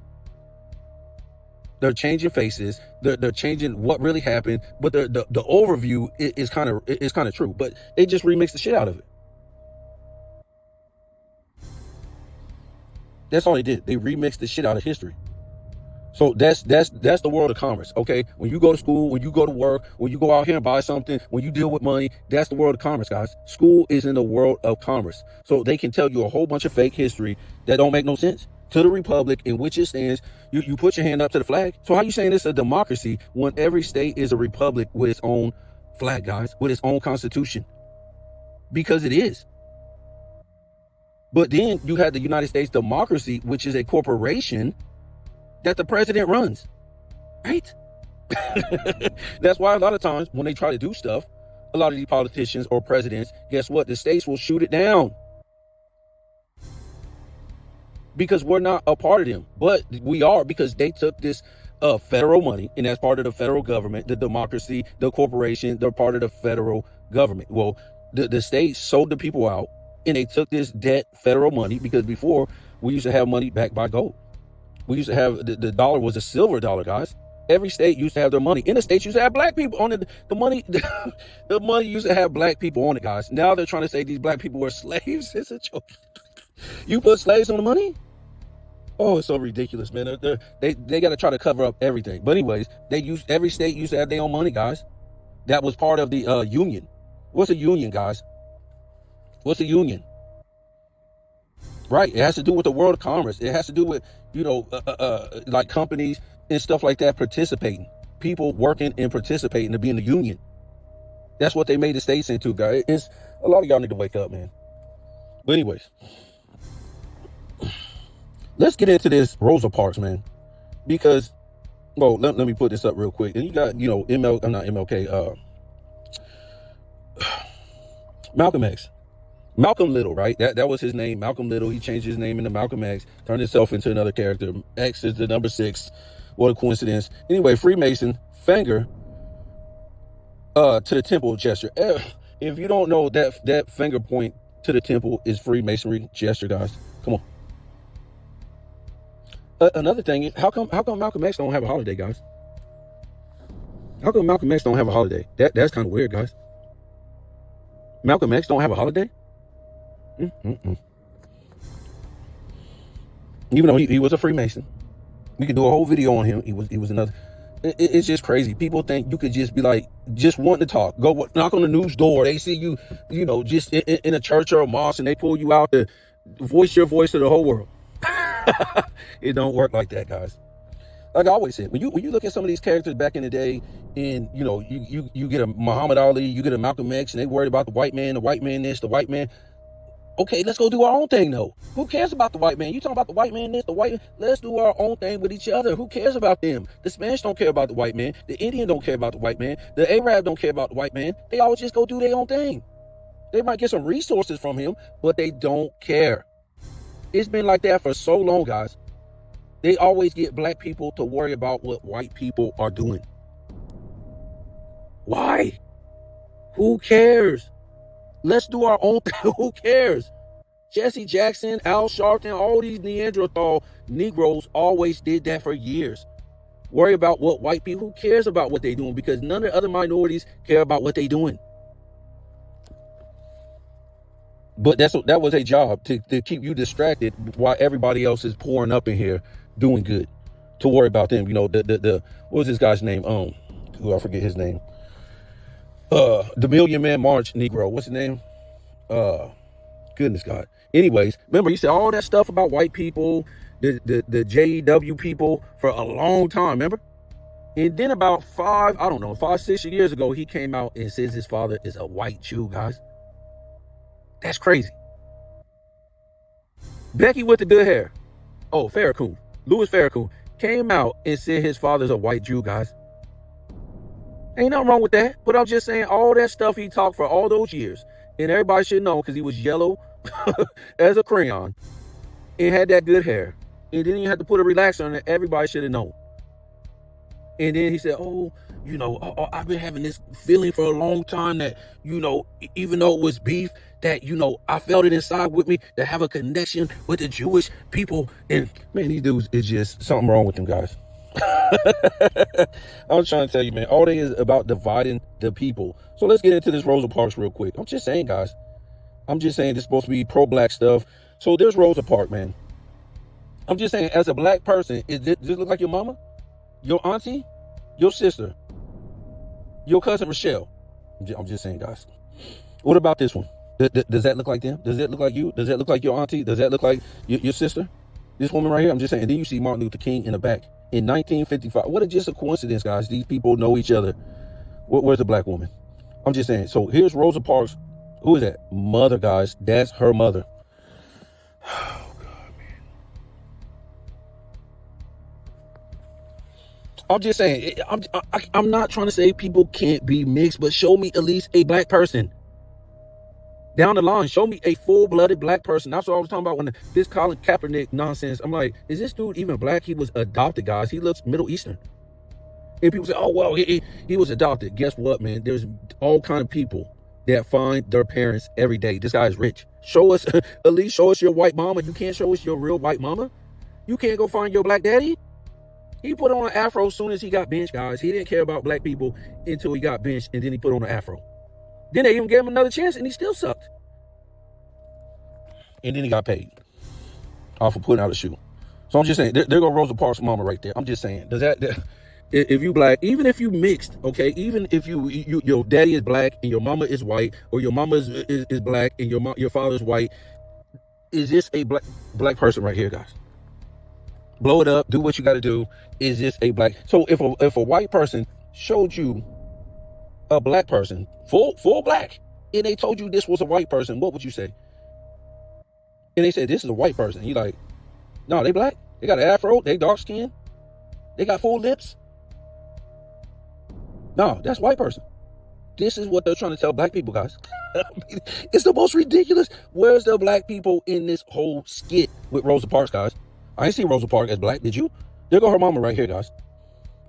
They're changing faces. They're changing what really happened, but the overview is kind of true. But they just remix the shit out of it. That's all they did. They remixed the shit out of history. So that's the world of commerce. Okay, when you go to school, when you go to work, when you go out here and buy something, when you deal with money, that's the world of commerce, guys. School is in the world of commerce. So they can tell you a whole bunch of fake history that don't make no sense to the republic in which it stands. You put your hand up to the flag. So how you saying it's a democracy when every state is a republic with its own flag, guys, with its own constitution? Because it is. But then you have the United States democracy, which is a corporation that the president runs, right? That's why a lot of times when they try to do stuff, a lot of these politicians or presidents, guess what? The states will shoot it down because we're not a part of them. But we are, because they took this federal money, and that's part of the federal government, the democracy, the corporation, they're part of the federal government. Well, the states sold the people out, and they took this debt federal money, because before we used to have money backed by gold. We used to have the dollar was a silver dollar, guys. Every state used to have their money. In the states used to have black people on it. The money, the money used to have black people on it, guys. Now they're trying to say these black people were slaves. It's a joke. You put slaves on the money? Oh, it's so ridiculous, man. They got to try to cover up everything. But anyways, every state used to have their own money, guys. That was part of the union. What's a union, guys? What's a union? Right. It has to do with the world of commerce. It has to do with, like companies and stuff like that participating. People working and participating to be in the union. That's what they made the states into, guys. It's a lot of y'all need to wake up, man. But anyways, let's get into this Rosa Parks, man. Because, well, let me put this up real quick. And you got, Malcolm X. Malcolm Little, right? That was his name, Malcolm Little. He changed his name into Malcolm X, turned himself into another character. X is the number 6. What a coincidence. Anyway, Freemason, finger to the temple gesture. If you don't know, that finger point to the temple is Freemasonry gesture, guys. Come on. Another thing, how come Malcolm X don't have a holiday, guys? How come Malcolm X don't have a holiday? That's kind of weird, guys. Malcolm X don't have a holiday? Even though he was a Freemason, we could do a whole video on him. He was another. It's just crazy. People think you could just be like, just wanting to talk, go knock on the news door. They see you, just in a church or a mosque, and they pull you out to voice your voice to the whole world. It don't work like that, guys. Like I always said, when you look at some of these characters back in the day, and you get a Muhammad Ali, you get a Malcolm X, and they worried about the white man this, the white man. Okay, let's go do our own thing, though. Who cares about the white man? You talking about the white man this, the white man? Let's do our own thing with each other. Who cares about them? The Spanish don't care about the white man. The Indian don't care about the white man. The Arab don't care about the white man. They always just go do their own thing. They might get some resources from him, but they don't care. It's been like that for so long, guys. They always get black people to worry about what white people are doing. Why? Who cares? Let's do our own thing. Who cares? Jesse Jackson, Al Sharpton, all these Neanderthal Negroes always did that for years. Worry about what white people, who cares about what they're doing? Because none of the other minorities care about what they're doing. But that was a job, to keep you distracted while everybody else is pouring up in here doing good. To worry about them. What was this guy's name? I forget his name. The Million Man March Negro. What's his name? Goodness God. Anyways, remember, he said all that stuff about white people, the JEW people for a long time, remember? And then about 6 years ago, he came out and says his father is a white Jew, guys. That's crazy. Becky with the good hair. Oh, Farrakhan. Louis Farrakhan came out and said his father's a white Jew, guys. Ain't nothing wrong with that. But I'm just saying, all that stuff he talked for all those years, and everybody should know because he was yellow as a crayon and had that good hair. And then you had to put a relaxer on it. Everybody should have known. And then he said, oh, I've been having this feeling for a long time that, even though it was beef, that, I felt it inside with me to have a connection with the Jewish people. And man, these dudes is just something wrong with them guys. I'm trying to tell you, man, all they is about dividing the people. So let's get into this Rosa Parks real quick. I'm just saying, guys. I'm just saying this is supposed to be pro-black stuff. So there's Rosa Parks, man. I'm just saying, as a black person, does this look like your mama? Your auntie? Your sister? Your cousin Rochelle? I'm just saying, guys. What about this one? Does that look like them? Does that look like you? Does that look like your auntie? Does that look like your sister? This woman right here, I'm just saying. And then you see Martin Luther King in the back. In 1955. What a just a coincidence, guys. These people know each other. Where's the black woman? I'm just saying. So here's Rosa Parks. Who is that? Mother, guys. That's her mother. Oh, God, man. I'm just saying. I'm not trying to say people can't be mixed, but show me at least a black person. Down the line, show me a full-blooded black person. That's what I was talking about when this Colin Kaepernick nonsense. I'm like, is this dude even black? He was adopted, guys. He looks Middle Eastern. And people say, oh, well, he was adopted. Guess what, man? There's all kind of people that find their parents every day. This guy is rich. Show us, at least show us your white mama. You can't show us your real white mama. You can't go find your black daddy. He put on an afro as soon as he got benched, guys. He didn't care about black people until he got benched, and then he put on an afro. Then they even gave him another chance, and he still sucked. And then he got paid off of putting out a shoe. So I'm just saying, there go Rosa Parks' mama right there. I'm just saying, if you black, even if you mixed, okay, even if your daddy is black and your mama is white, or your mama is black and your father is white, is this a black person right here, guys? Blow it up, do what you got to do. Is this a black? So if a white person showed you a black person, full black, and they told you this was a white person, what would you say? And they said, this is a white person. You like, no, they black. They got an afro. They dark skin. They got full lips. No, that's white person. This is what they're trying to tell black people, guys. I mean, it's the most ridiculous. Where's the black people in this whole skit with Rosa Parks, guys? I ain't seen Rosa Parks as black. Did you? There go her mama right here, guys.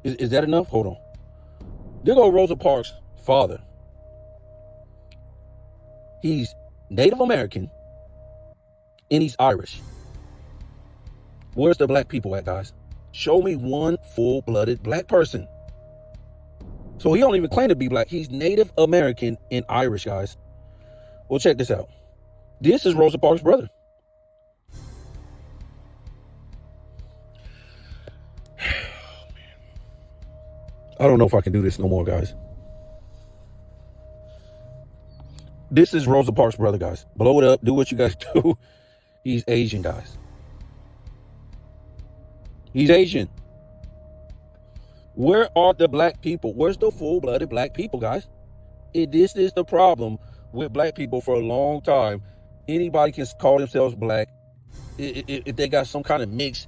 Is that enough? Hold on. There go Rosa Parks' father. He's Native American and he's Irish. Where's the black people at, guys? Show me one full-blooded black person. So he don't even claim to be black. He's Native American and Irish, guys. Well, check this out. This is Rosa Parks' brother. I don't know if I can do this no more, guys. This is Rosa Parks' brother, guys. Blow it up. Do what you guys do. He's Asian, guys. He's Asian. Where are the black people? Where's the full-blooded black people, guys? This is the problem with black people for a long time. Anybody can call themselves black if they got some kind of mix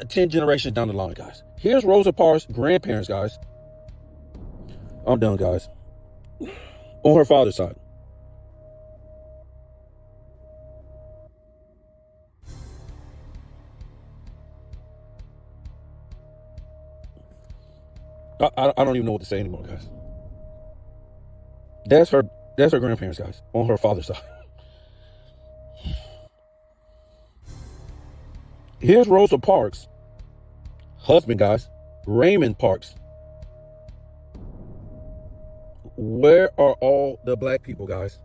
10 generations down the line, guys. Here's Rosa Parks' grandparents, guys. I'm done, guys. On her father's side. I don't even know what to say anymore, guys. That's her grandparents, guys, on her father's side. Here's Rosa Parks' husband, guys, Raymond Parks. Where are all the black people, guys?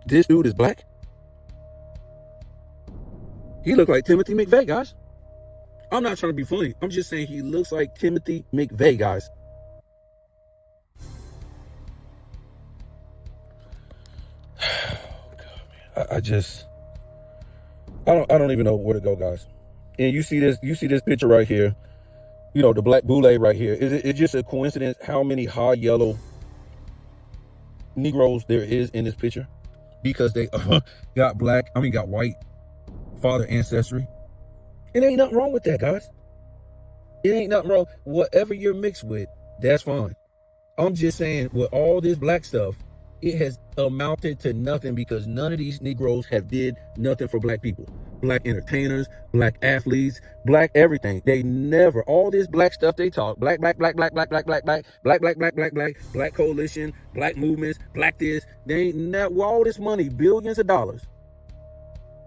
This dude is black. He looked like Timothy McVeigh, guys. I'm not trying to be funny. I'm just saying he looks like Timothy McVeigh, guys. I don't even know where to go, guys. And you see this picture right here. You know, the black boule right here. Is it just a coincidence how many high yellow Negroes there is in this picture? Because they got white father ancestry. It ain't nothing wrong with that, guys. It ain't nothing wrong. Whatever you're mixed with, that's fine. I'm just saying, with all this black stuff, It has amounted to nothing because none of these Negroes have did nothing for black people. Black entertainers, black athletes, black everything. They never, all this black stuff they talk, black coalition, black movements, black this, they ain't not, with all this money, billions of dollars.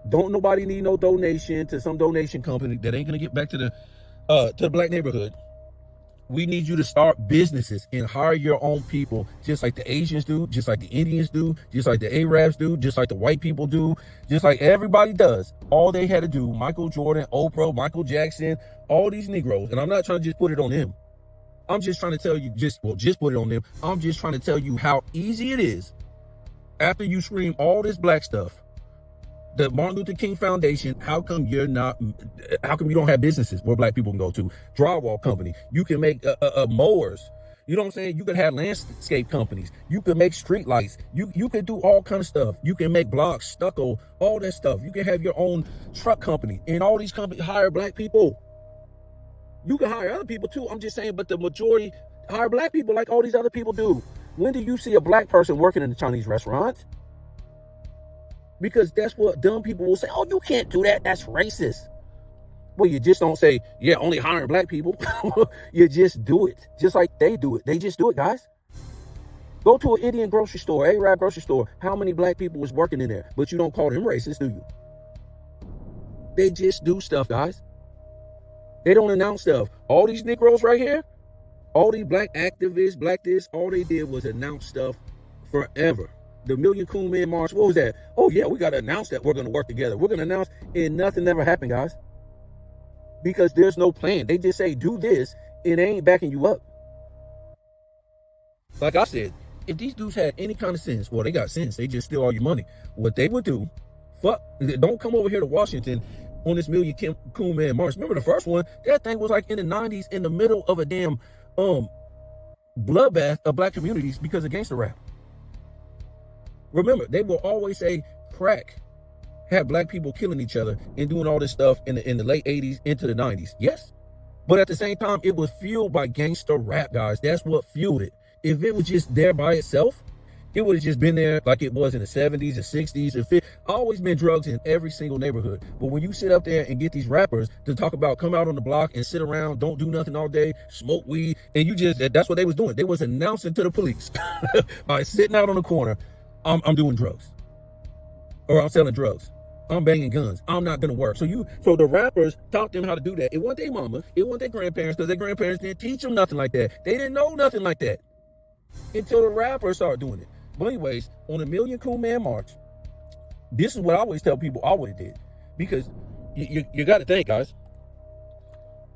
Don't nobody need no donation to some donation company that ain't gonna get back to the black neighborhood. We need you to start businesses and hire your own people, just like the Asians do, just like the Indians do, just like the Arabs do, just like the white people do, just like everybody does. All they had to do, Michael Jordan, Oprah, Michael Jackson, all these Negroes, and I'm not trying to just put it on them. I'm just trying to tell you, just put it on them. I'm just trying to tell you how easy it is after you scream all this black stuff. The Martin Luther King Foundation, how come you don't have businesses where black people can go to? Drywall company. You can make mowers. You know what I'm saying? You could have landscape companies. You could make street lights. You could do all kind of stuff. You can make blocks, stucco, all that stuff. You can have your own truck company. And all these companies hire black people. You can hire other people too. I'm just saying, but the majority hire black people like all these other people do. When do you see a black person working in a Chinese restaurant? Because that's what dumb people will say. Oh, you can't do that. That's racist. Well, you just don't say, yeah, only hiring black people. You just do it. Just like they do it. They just do it, guys. Go to an Indian grocery store, Arab grocery store. How many black people was working in there? But you don't call them racist, do you? They just do stuff, guys. They don't announce stuff. All these Negroes right here, all these black activists, black this, all they did was announce stuff forever. The Million Cool Men March, what was that? Oh, yeah, we got to announce that we're going to work together. We're going to announce, and nothing ever happened, guys. Because there's no plan. They just say, do this, and they ain't backing you up. Like I said, if these dudes had any kind of sense, well, they got sense. They just steal all your money. What they would do, don't come over here to Washington on this Million Cool Man March. Remember the first one? That thing was like in the 90s, in the middle of a damn bloodbath of black communities because of gangster rap. Remember, they will always say crack had black people killing each other and doing all this stuff in the late 80s into the 90s. Yes. But at the same time, it was fueled by gangster rap, guys. That's what fueled it. If it was just there by itself, it would have just been there like it was in the 70s, the 60s, and 50s. Always been drugs in every single neighborhood. But when you sit up there and get these rappers to talk about come out on the block and sit around, don't do nothing all day, smoke weed, and that's what they was doing. They was announcing to the police by sitting out on the corner, I'm doing drugs, or I'm selling drugs, I'm banging guns, I'm not gonna work. So the rappers taught them how to do that. It wasn't their mama, it wasn't their grandparents, because their grandparents didn't teach them nothing like that. They didn't know nothing like that until the rappers started doing it. But anyways, on the Million Cool Man March, this is what I always tell people I always did, because you got to think, guys,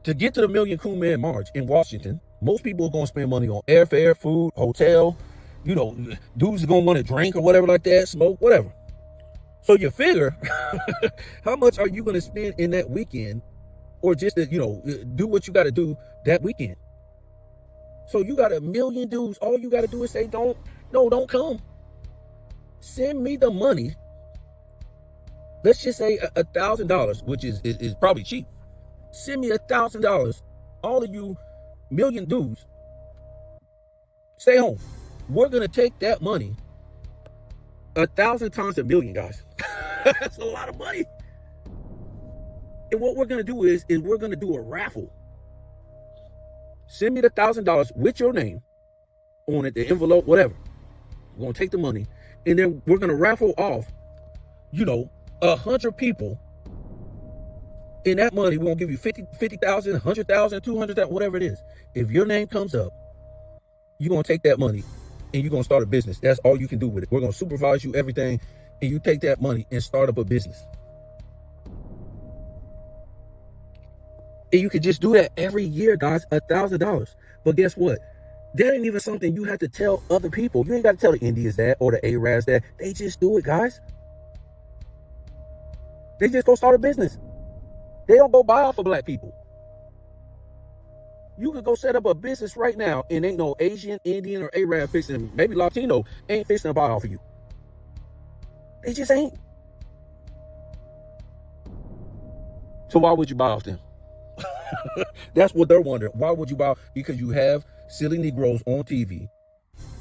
to get to the Million Cool Man March in Washington, most people are gonna spend money on airfare, food, hotel. You know, dudes are going to want to drink or whatever like that, smoke, whatever. So you figure, how much are you going to spend in that weekend, or just to, do what you got to do that weekend? So you got a million dudes. All you got to do is say, don't come. Send me the money. Let's just say $1,000, which is probably cheap. Send me $1,000. All of you million dudes, stay home. We're going to take that money 1,000 times a million, guys. That's a lot of money. And what we're going to do is we're going to do a raffle. Send me the $1,000 with your name on it, the envelope, whatever. We're going to take the money, and then we're going to raffle off, 100 people. In that money, we're going to give you 50,000, 100,000, 200,000, whatever it is. If your name comes up, you're going to take that money and you're going to start a business. That's all you can do with it. We're going to supervise you, everything, and you take that money and start up a business. And you could just do that every year, guys, $1,000. But guess what? That ain't even something you have to tell other people. You ain't got to tell the Indians that or the Arabs that. They just do it, guys. They just go start a business. They don't go buy off of black people. You could go set up a business right now, and ain't no Asian, Indian, or Arab fixing, maybe Latino, ain't fixing to buy off of you. They just ain't. So why would you buy off them? That's what they're wondering. Why would you buy? Because you have silly Negroes on TV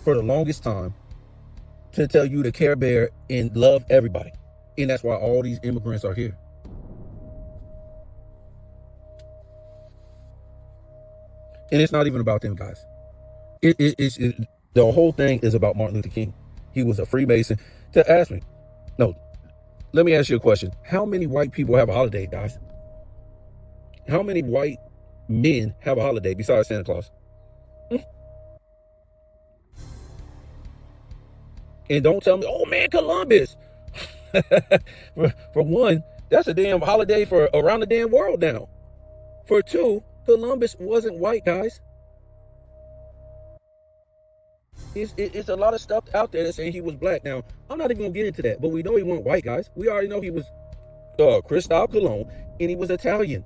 for the longest time to tell you to care bear and love everybody. And that's why all these immigrants are here. And it's not even about them, guys. The whole thing is about Martin Luther King. He was a Freemason. To ask me, no, let me ask you a question. How many white people have a holiday, guys? How many white men have a holiday besides Santa Claus? And don't tell me, oh man, Columbus. For one, that's a damn holiday for around the damn world now. For two, Columbus wasn't white, guys. It's a lot of stuff out there that saying he was black. Now, I'm not even gonna get into that, but we know he wasn't white, guys. We already know he was Christophe Colomb, and he was Italian.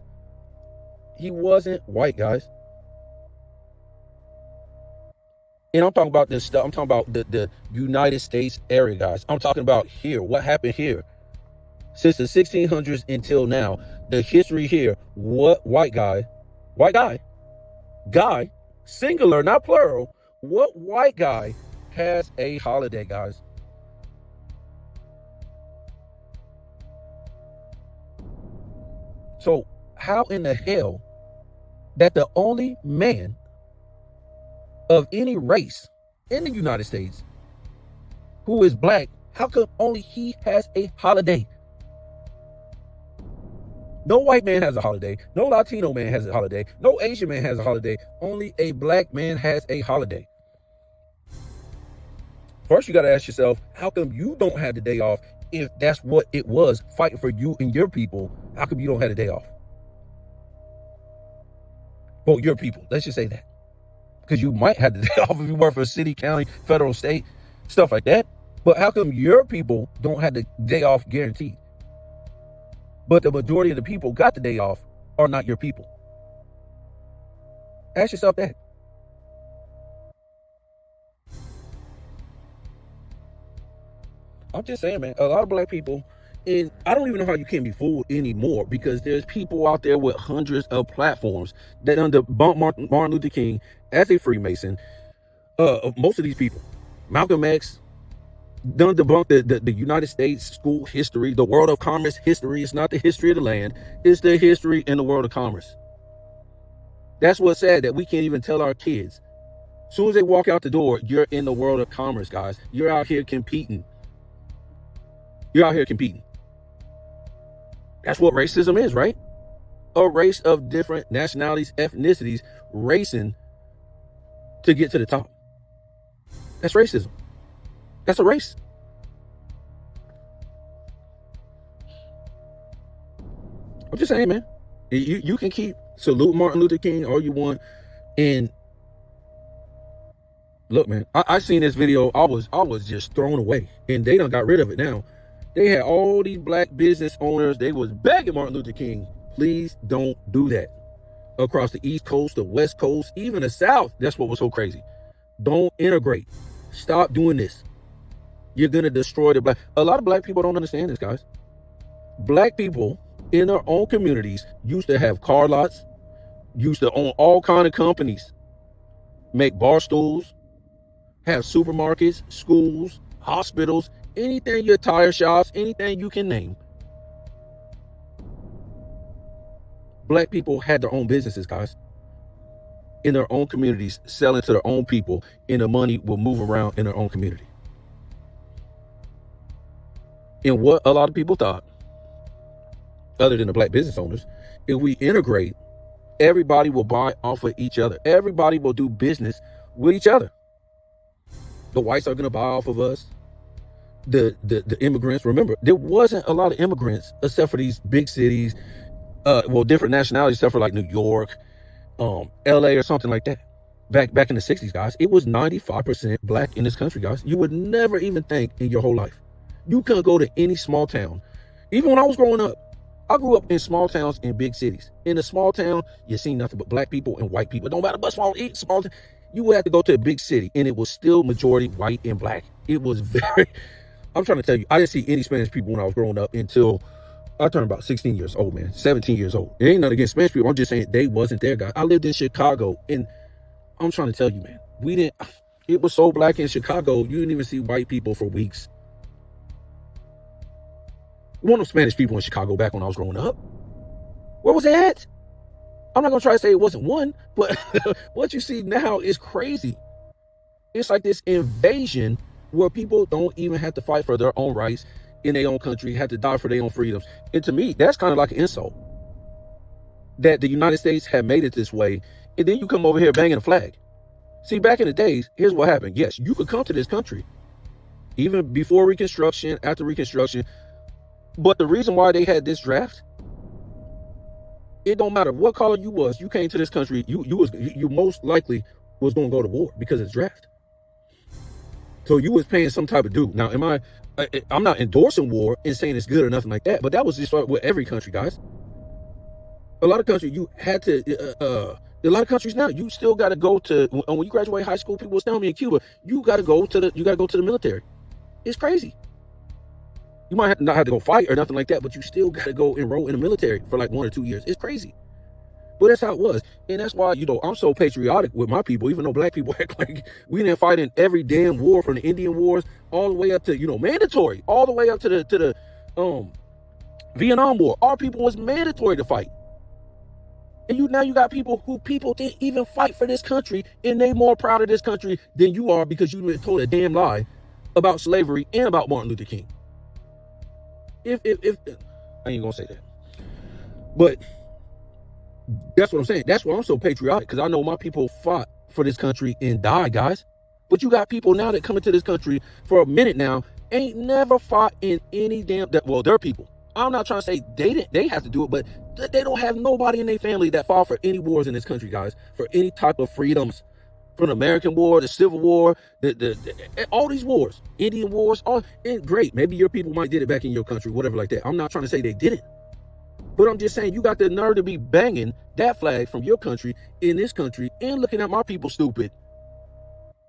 He wasn't white, guys. And I'm talking about this stuff. I'm talking about the United States area, guys. I'm talking about here. What happened here? Since the 1600s until now, the history here, what guy, singular, not plural, what white guy has a holiday, guys? So how in the hell that the only man of any race in the United States who is black, how come only he has a holiday? No white man has a holiday. No Latino man has a holiday. No Asian man has a holiday. Only a black man has a holiday. First, you got to ask yourself, how come you don't have the day off if that's what it was, fighting for you and your people? How come you don't have the day off? Well, your people. Let's just say that. Because you might have the day off if you work for a city, county, federal, state, stuff like that. But how come your people don't have the day off guaranteed? But the majority of the people got the day off are not your people. Ask yourself that. I'm just saying, man, a lot of black people, and I don't even know how you can be fooled anymore, because there's people out there with hundreds of platforms that debunk Martin Luther King as a Freemason. Most of these people, Malcolm X, done debunk the United States school history, the world of commerce history. It's not the history of the land. It's the history in the world of commerce. That's what's sad, that we can't even tell our kids. As soon as they walk out the door, you're in the world of commerce, guys. You're out here competing. You're out here competing. That's what racism is, right? A race of different nationalities, ethnicities, racing to get to the top. That's racism. That's a race. I'm just saying, man. You can keep salute Martin Luther King all you want. And look, man, I seen this video. I was just thrown away. And they done got rid of it now. They had all these black business owners. They was begging Martin Luther King, please don't do that. Across the East Coast, the West Coast, even the South. That's what was so crazy. Don't integrate. Stop doing this. You're going to destroy the black. A lot of black people don't understand this, guys. Black people in their own communities used to have car lots, used to own all kind of companies, make bar stools, have supermarkets, schools, hospitals, anything, your tire shops, anything you can name. Black people had their own businesses, guys, in their own communities, selling to their own people, and the money will move around in their own community. And what a lot of people thought, other than the black business owners, if we integrate, everybody will buy off of each other. Everybody will do business with each other. The whites are going to buy off of us. The immigrants, remember, there wasn't a lot of immigrants except for these big cities, different nationalities, except for like New York, LA or something like that. Back in the 60s, guys, it was 95% black in this country, guys. You would never even think in your whole life. You couldn't go to any small town. Even when I was growing up, I grew up in small towns and big cities. In a small town, you see nothing but black people and white people. It don't matter but small. You would have to go to a big city, and it was still majority white and black. It was very. I'm trying to tell you, I didn't see any Spanish people when I was growing up until I turned about 16 years old, man. 17 years old. It ain't nothing against Spanish people. I'm just saying they wasn't there, guys. I lived in Chicago, and I'm trying to tell you, man, we didn't. It was so black in Chicago, you didn't even see white people for weeks. One of the Spanish people in Chicago back when I was growing up. Where was it at? I'm not going to try to say it wasn't one, but what you see now is crazy. It's like this invasion where people don't even have to fight for their own rights in their own country, have to die for their own freedoms. And to me, that's kind of like an insult that the United States have made it this way. And then you come over here banging a flag. See, back in the days, here's what happened. Yes, you could come to this country, even before Reconstruction, after Reconstruction. But the reason why they had this draft, it don't matter what color you was, you came to this country, you most likely was going to go to war because of the draft. So you was paying some type of due. Now, I'm not endorsing war and saying it's good or nothing like that, but that was just with every country, guys. A lot of countries, you had to, a lot of countries now, you still got to go to, when you graduate high school, people was telling me in Cuba, you got to go to the military. It's crazy. You might not have to go fight or nothing like that, but you still got to go enroll in the military for like 1 or 2 years. It's crazy. But that's how it was. And that's why, I'm so patriotic with my people, even though black people act like we didn't fight in every damn war, from the Indian Wars all the way up to, mandatory, all the way up to the Vietnam War. Our people was mandatory to fight. And now you got people didn't even fight for this country, and they more proud of this country than you are because you told a damn lie about slavery and about Martin Luther King. If I ain't gonna say that, but that's what I'm saying. That's why I'm so patriotic, because I know my people fought for this country and died, guys. But you got people now that come into this country for a minute now, ain't never fought in any damn, they're people. I'm not trying to say they have to do it, but they don't have nobody in their family that fought for any wars in this country, guys, for any type of freedoms. From the American War, the Civil War, all these wars, Indian Wars, and great. Maybe your people might did it back in your country, whatever like that. I'm not trying to say they didn't. But I'm just saying, you got the nerve to be banging that flag from your country in this country and looking at my people stupid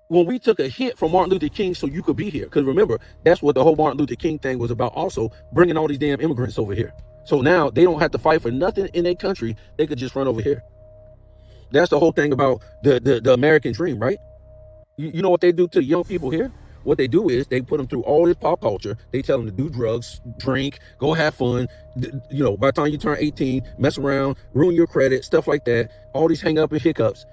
when we took a hit from Martin Luther King so you could be here. Because remember, that's what the whole Martin Luther King thing was about, also bringing all these damn immigrants over here. So now they don't have to fight for nothing in their country. They could just run over here. That's the whole thing about the American dream, right? You know what they do to young people here? What they do is they put them through all this pop culture. They tell them to do drugs, drink, go have fun. By the time you turn 18, mess around, ruin your credit, stuff like that. All these hang up and hiccups.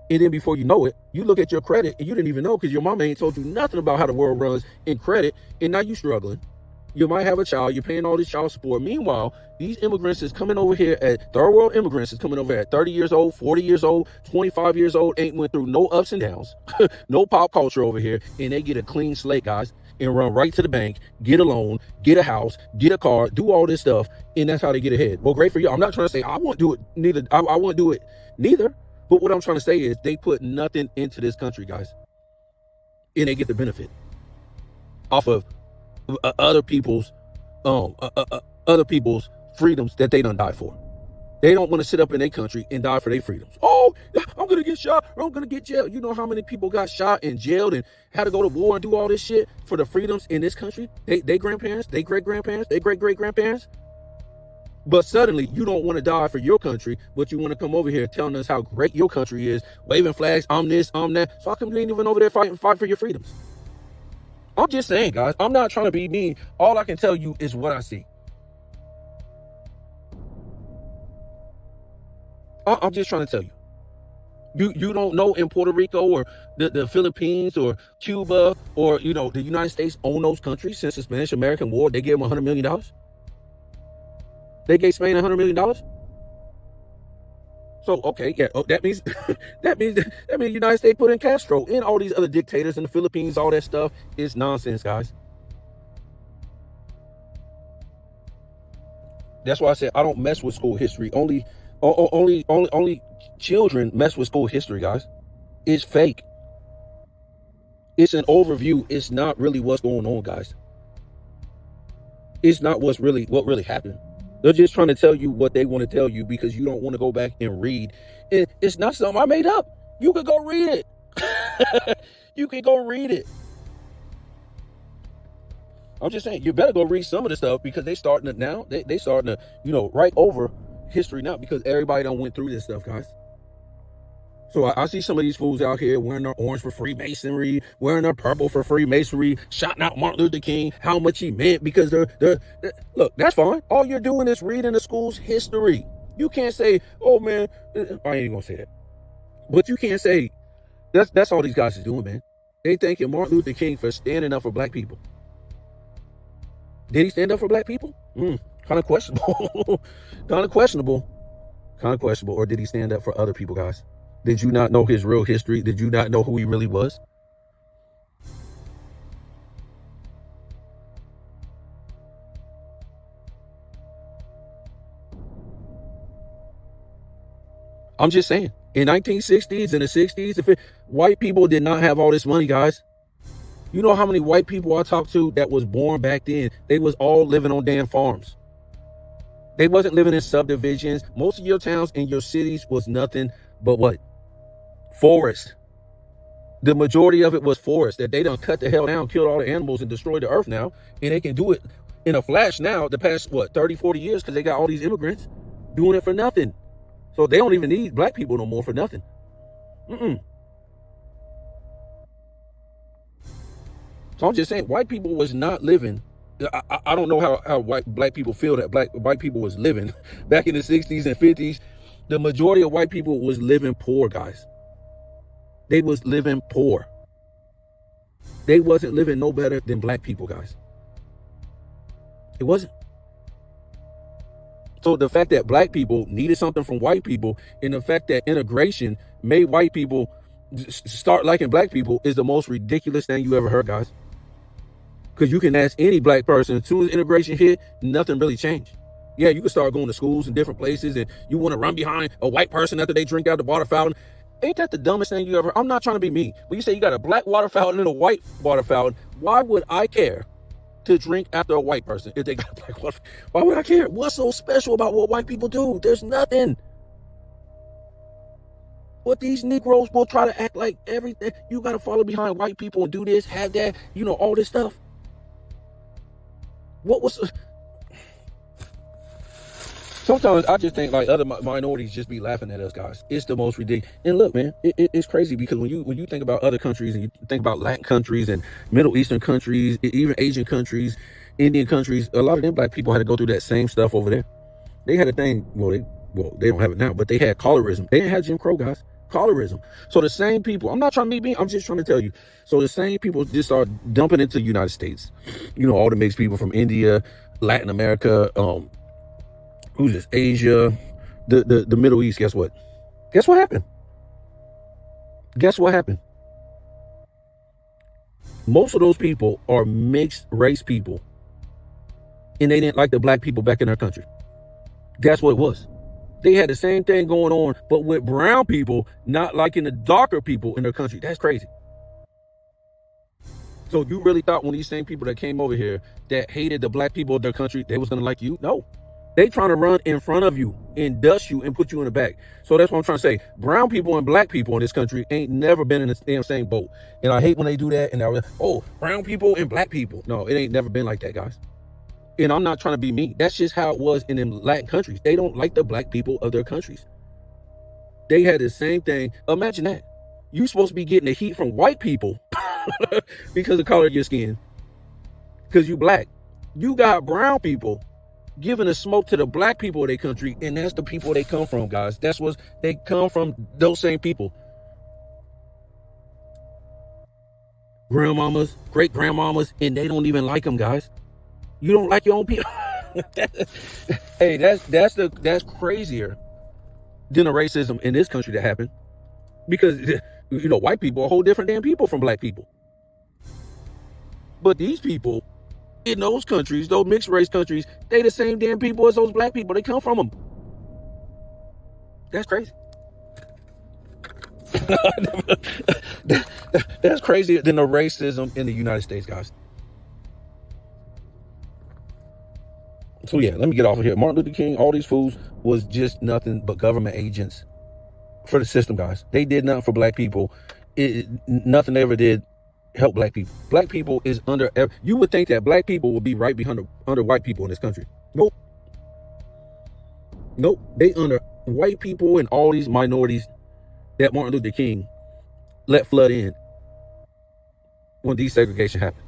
And then before you know it, you look at your credit and you didn't even know because your mama ain't told you nothing about how the world runs in credit. And now you struggling. You might have a child, you're paying all this child support. Meanwhile, these immigrants is coming over here third world immigrants is coming over at 30 years old, 40 years old, 25 years old, ain't went through no ups and downs, no pop culture over here, and they get a clean slate, guys, and run right to the bank, get a loan, get a house, get a car, do all this stuff, and that's how they get ahead. Well, great for you. I'm not trying to say I won't do it neither. I won't do it neither. But what I'm trying to say is they put nothing into this country, guys, and they get the benefit off of other people's freedoms that they done die for. They don't want to sit up in their country and die for their freedoms. Oh, I'm gonna get shot or I'm gonna get jailed. You know how many people got shot and jailed and had to go to war and do all this shit for the freedoms in this country? They grandparents, they great grandparents, they great great grandparents. But suddenly you don't want to die for your country, but you want to come over here telling us how great your country is, waving flags, I'm this, I'm that. So how come you ain't even over there fight for your freedoms? I'm just saying, guys, I'm not trying to be mean. All I can tell you is what I see. I'm just trying to tell you. You don't know in Puerto Rico or the Philippines or Cuba or, the United States own those countries since the Spanish-American War. They gave them $100 million. They gave Spain $100 million. So, okay, yeah, that means the United States put in Castro and all these other dictators in the Philippines, all that stuff is nonsense, guys. That's why I said I don't mess with school history. Only children mess with school history, guys. It's fake. It's an overview. It's not really what's going on, guys. It's not what really happened. They're just trying to tell you what they want to tell you because you don't want to go back and read. It's not something I made up. You could go read it. You can go read it. I'm just saying, you better go read some of the stuff because they starting to now. They starting to, write over history now because everybody done went through this stuff, guys. So I see some of these fools out here wearing their orange for Freemasonry, wearing their purple for Freemasonry, shouting out Martin Luther King, how much he meant, because they're look, that's fine. All you're doing is reading the school's history. You can't say, oh man, I ain't even gonna say that. But you can't say that's all these guys is doing, man. They thanking Martin Luther King for standing up for black people. Did he stand up for black people? Kind of questionable. kind of questionable. Kind of questionable. Or did he stand up for other people, guys? Did you not know his real history? Did you not know who he really was? I'm just saying, in 1960s and the 60s, white people did not have all this money, guys. You know how many white people I talked to that was born back then? They was all living on damn farms. They wasn't living in subdivisions. Most of your towns and your cities was nothing but what? Forest. The majority of it was forest that they done cut the hell down, killed all the animals and destroyed the earth now. And they can do it in a flash now, the past, 30, 40 years, because they got all these immigrants doing it for nothing. So they don't even need black people no more for nothing. So I'm just saying, white people was not living. I don't know how black people feel that white people was living back in the 60s and 50s. The majority of white people was living poor, guys. They was living poor. They wasn't living no better than black people, guys. It wasn't. So the fact that black people needed something from white people, and the fact that integration made white people start liking black people, is the most ridiculous thing you ever heard, guys. Because you can ask any black person, as soon as integration hit, nothing really changed. Yeah, you can start going to schools in different places, and you want to run behind a white person after they drink out the water fountain. Ain't that the dumbest thing you ever? I'm not trying to be mean, but you say you got a black water fountain and a white water fountain. Why would I care to drink after a white person if they got a black water? Why would I care? What's so special about what white people do? There's nothing. But these Negroes will try to act like everything. You got to follow behind white people and do this, have that, all this stuff. What was... Sometimes I just think like other minorities just be laughing at us, guys. It's the most ridiculous. And look, man, it's crazy because when you think about other countries and you think about Latin countries and Middle Eastern countries, even Asian countries, Indian countries, a lot of them black people had to go through that same stuff over there. They had a thing. Well, they don't have it now, but they had colorism. They didn't have Jim Crow, guys. Colorism. So the same people. I'm not trying to be mean. I'm just trying to tell you. So the same people just start dumping into the United States. All the mixed people from India, Latin America, who's this? Asia, the Middle East. Guess what? Guess what happened? Guess what happened? Most of those people are mixed race people, and they didn't like the black people back in their country. That's what it was. They had the same thing going on, but with brown people not liking the darker people in their country. That's crazy. So you really thought when these same people that came over here that hated the black people of their country, they was gonna like you? No. They trying to run in front of you and dust you and put you in the back. So that's what I'm trying to say. Brown people and black people in this country ain't never been in the damn same boat. And I hate when they do that. And they're brown people and black people. No, it ain't never been like that, guys. And I'm not trying to be mean. That's just how it was in them Latin countries. They don't like the black people of their countries. They had the same thing. Imagine that. You supposed to be getting the heat from white people because of the color of your skin. Because you black. You got brown people giving the smoke to the black people of their country, and that's the people they come from, guys. That's what they come from, those same people. Grandmamas, great grandmamas, and they don't even like them, guys. You don't like your own people. Hey, that's crazier than the racism in this country that happened. Because white people are a whole different damn people from black people. But these people in those countries, those mixed race countries, they the same damn people as those black people. They come from them. That's crazy. That's crazier than the racism in the United States, guys. So yeah, let me get off of here. Martin Luther King, all these fools was just nothing but government agents for the system, guys. They did nothing for black people. Nothing they ever did help black people. Black people is under. You would think that black people would be right behind under white people in this country. Nope. They under white people and all these minorities. that Martin Luther King let flood in when desegregation happened.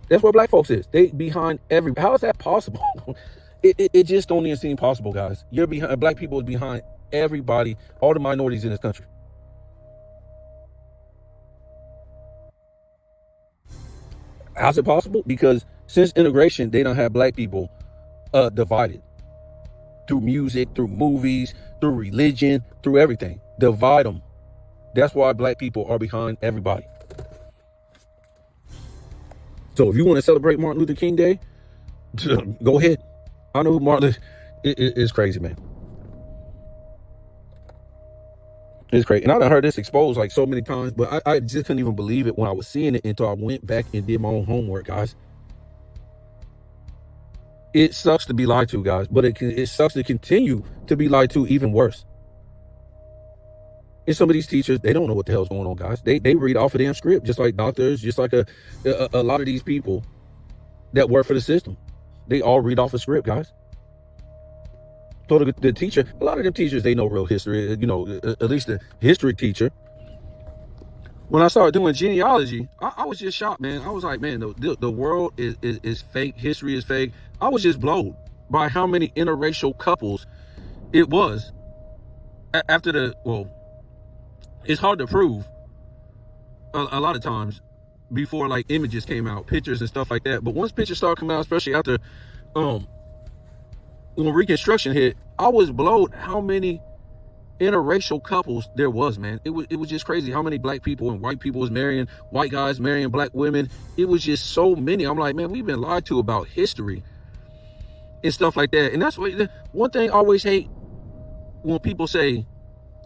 That's where black folks is. They behind every. How is that possible? It just don't even seem possible, guys. You're behind. Black people is behind everybody, all the minorities in this country. How's it possible? Because since integration, they don't have black people divided through music, through movies, through religion, through everything. Divide them. That's why black people are behind everybody. So if you want to celebrate Martin Luther King Day, go ahead. I know who Martin is crazy, man. It's crazy. And I done heard this exposed like so many times, but I just couldn't even believe it when I was seeing it until I went back and did my own homework, guys. It sucks to be lied to, guys, but it sucks to continue to be lied to even worse. And some of these teachers, they don't know what the hell's going on, guys. They read off a damn script, just like doctors, just like a lot of these people that work for the system. They all read off a script, guys. So the teacher, a lot of them teachers, they know real history, at least the history teacher. When I started doing genealogy, I was just shocked, man. I was like, man, the world is fake. History is fake. I was just blown by how many interracial couples it was after it's hard to prove a lot of times before like images came out, pictures and stuff like that. But once pictures started coming out, especially after when Reconstruction hit, I was blown how many interracial couples there was, man. It was just crazy how many black people and white people was marrying white guys, marrying black women. It was just so many. I'm like, man, we've been lied to about history and stuff like that. And that's one thing I always hate when people say,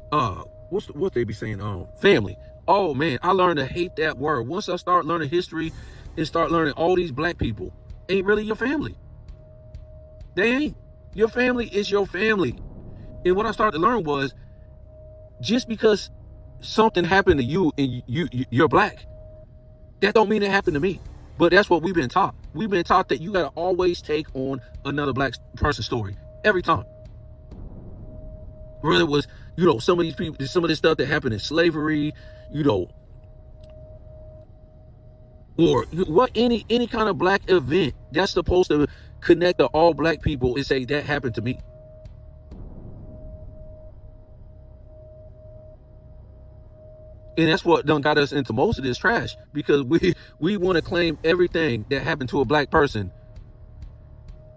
what they be saying, family. Oh man, I learned to hate that word. Once I start learning history and start learning all these black people ain't really your family. They ain't. Your family is your family. And what I started to learn was, just because something happened to you and you're black, that don't mean it happened to me. But that's what we've been taught. We've been taught that you gotta always take on another black person's story every time. Whether it was, some of these people, some of this stuff that happened in slavery, or any kind of black event that's supposed to connect to all black people and say that happened to me. And that's what done got us into most of this trash, because we want to claim everything that happened to a black person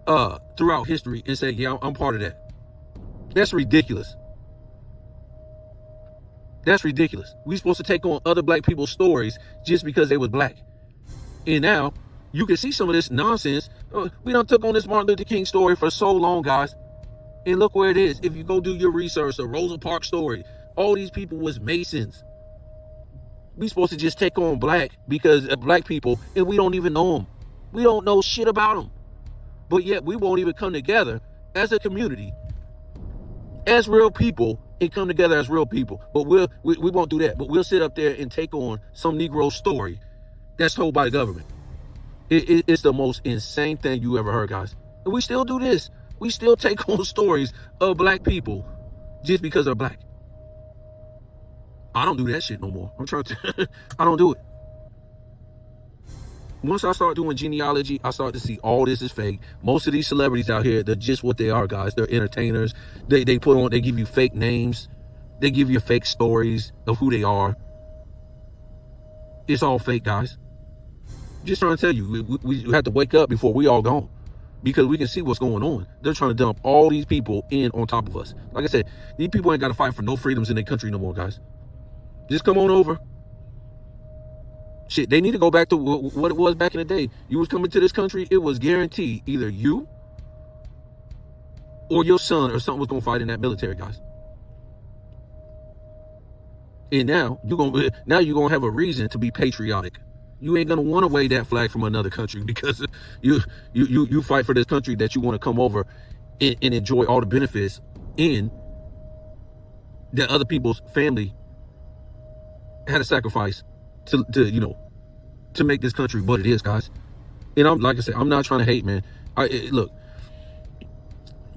throughout history and say, yeah, I'm part of that. That's ridiculous. That's ridiculous. We supposed to take on other black people's stories just because they was black. And now you can see some of this nonsense. We done took on this Martin Luther King story for so long, guys. And look where it is. If you go do your research, the Rosa Parks story, all these people was Masons. We supposed to just take on black people, and we don't even know them. We don't know shit about them. But yet we won't even come together as a community, as real people, and come together as real people. But we won't do that. But we'll sit up there and take on some Negro story that's told by the government. It's the most insane thing you ever heard, guys. And we still do this. We still take on stories of black people just because they're black. I don't do that shit no more. I'm trying to, I don't do it. Once I start doing genealogy, I start to see all this is fake. Most of these celebrities out here, they're just what they are, guys. They're entertainers. They give you fake names. They give you fake stories of who they are. It's all fake, guys. Just trying to tell you, we have to wake up before we all gone, because we can see what's going on. They're trying to dump all these people in on top of us. Like I said, these people ain't got to fight for no freedoms in their country no more, guys. Just come on over. Shit, they need to go back to what it was back in the day. You was coming to this country, it was guaranteed either you or your son or something was going to fight in that military, guys. And now you're going to have a reason to be patriotic. You ain't going to want to wave that flag from another country because you fight for this country that you want to come over and enjoy all the benefits in that other people's family had a sacrifice to make this country what it is, guys. And I'm, like I said, I'm not trying to hate, man. Look,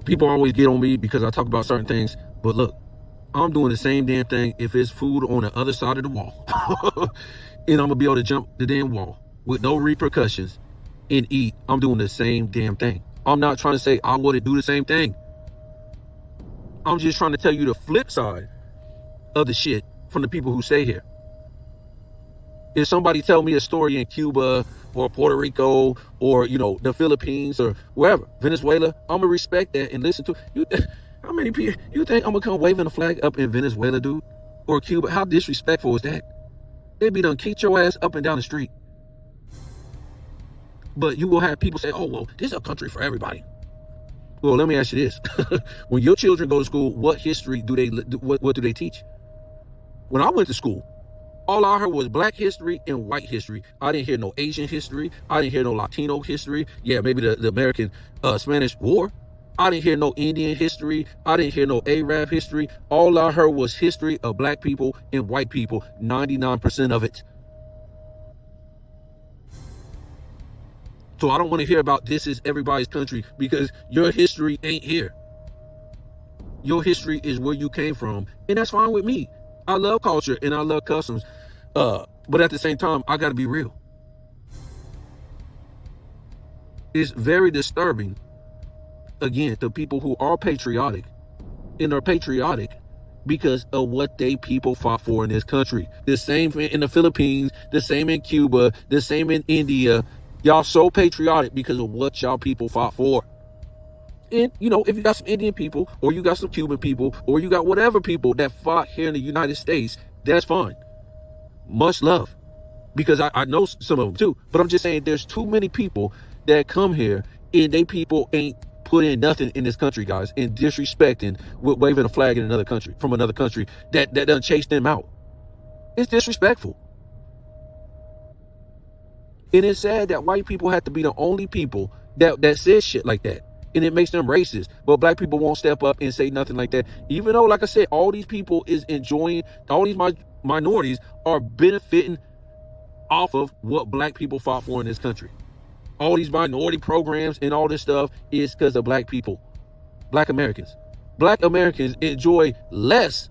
people always get on me because I talk about certain things, but look, I'm doing the same damn thing if it's food on the other side of the wall. And I'm gonna be able to jump the damn wall with no repercussions and eat. I'm doing the same damn thing. I'm not trying to say I wouldn't do the same thing. I'm just trying to tell you the flip side of the shit from the people who stay here. If somebody tell me a story in Cuba or Puerto Rico or, you know, the Philippines or wherever, Venezuela, I'm gonna respect that and listen to you. How many people you think I'm gonna come waving a flag up in Venezuela, dude? Or Cuba? How disrespectful is that? They be done kick your ass up and down the street. But you will have people say, oh, well, this is a country for everybody. Well, let me ask you this. When your children go to school, what history do they, what do they teach? When I went to school, all I heard was black history and white history. I didn't hear no Asian history. I didn't hear no Latino history. Yeah, maybe the American Spanish War. I didn't hear no Indian history. I didn't hear no Arab history. All I heard was history of black people and white people, 99% of it. So I don't want to hear about this is everybody's country because your history ain't here. Your history is where you came from, and that's fine with me. I love culture and I love customs, but at the same time, I got to be real. It's very disturbing, again, to people who are patriotic, and are patriotic because of what they people fought for in this country. The same in the Philippines, the same in Cuba, the same in India. Y'all so patriotic because of what y'all people fought for. And, you know, if you got some Indian people, or you got some Cuban people, or you got whatever people that fought here in the United States, that's fine. Much love. Because I know some of them too. But I'm just saying there's too many people that come here and they people ain't put in nothing in this country, guys, and disrespecting with waving a flag in another country, from another country, that doesn't chase them out. It's disrespectful. And it's sad that white people have to be the only people that says shit like that. And it makes them racist. But black people won't step up and say nothing like that. Even though, like I said, all these people is enjoying, all these minorities are benefiting off of what black people fought for in this country. All these minority programs and all this stuff is because of black people, black Americans. Black Americans enjoy less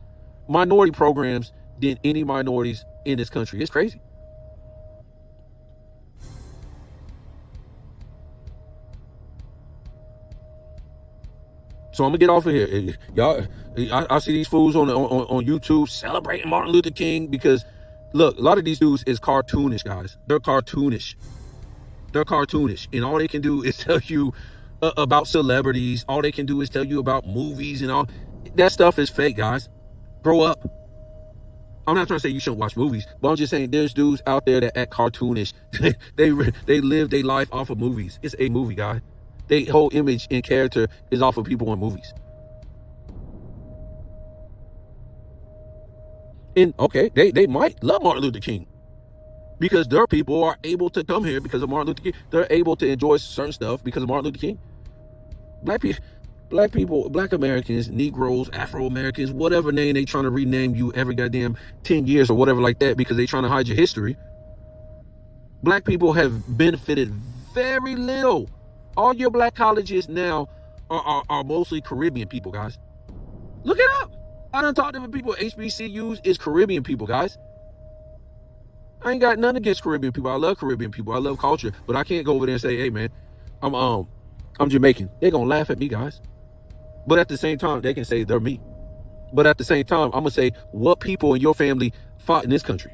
minority programs than any minorities in this country. It's crazy. So I'm gonna get off of here, y'all. I see these fools on YouTube celebrating Martin Luther King because, look, a lot of these dudes is cartoonish, guys. They're cartoonish. They're cartoonish, and all they can do is tell you about celebrities. All they can do is tell you about movies and all. That stuff is fake, guys. Grow up. I'm not trying to say you shouldn't watch movies, but I'm just saying there's dudes out there that act cartoonish. they live their life off of movies. It's a movie, guy. Their whole image and character is off of people in movies. And okay, they might love Martin Luther King because their people are able to come here because of Martin Luther King. They're able to enjoy certain stuff because of Martin Luther King. Black people, black Americans, Negroes, Afro-Americans, whatever name they trying to rename you every goddamn 10 years or whatever like that because they trying to hide your history. Black people have benefited very little. All your black colleges now are mostly Caribbean people, guys. Look it up. I done talked to different people. HBCUs is Caribbean people, guys. I ain't got nothing against Caribbean people. I love Caribbean people. I love culture. But I can't go over there and say, hey, man, I'm Jamaican. They're going to laugh at me, guys. But at the same time, they can say they're me. But at the same time, I'm going to say what people in your family fought in this country.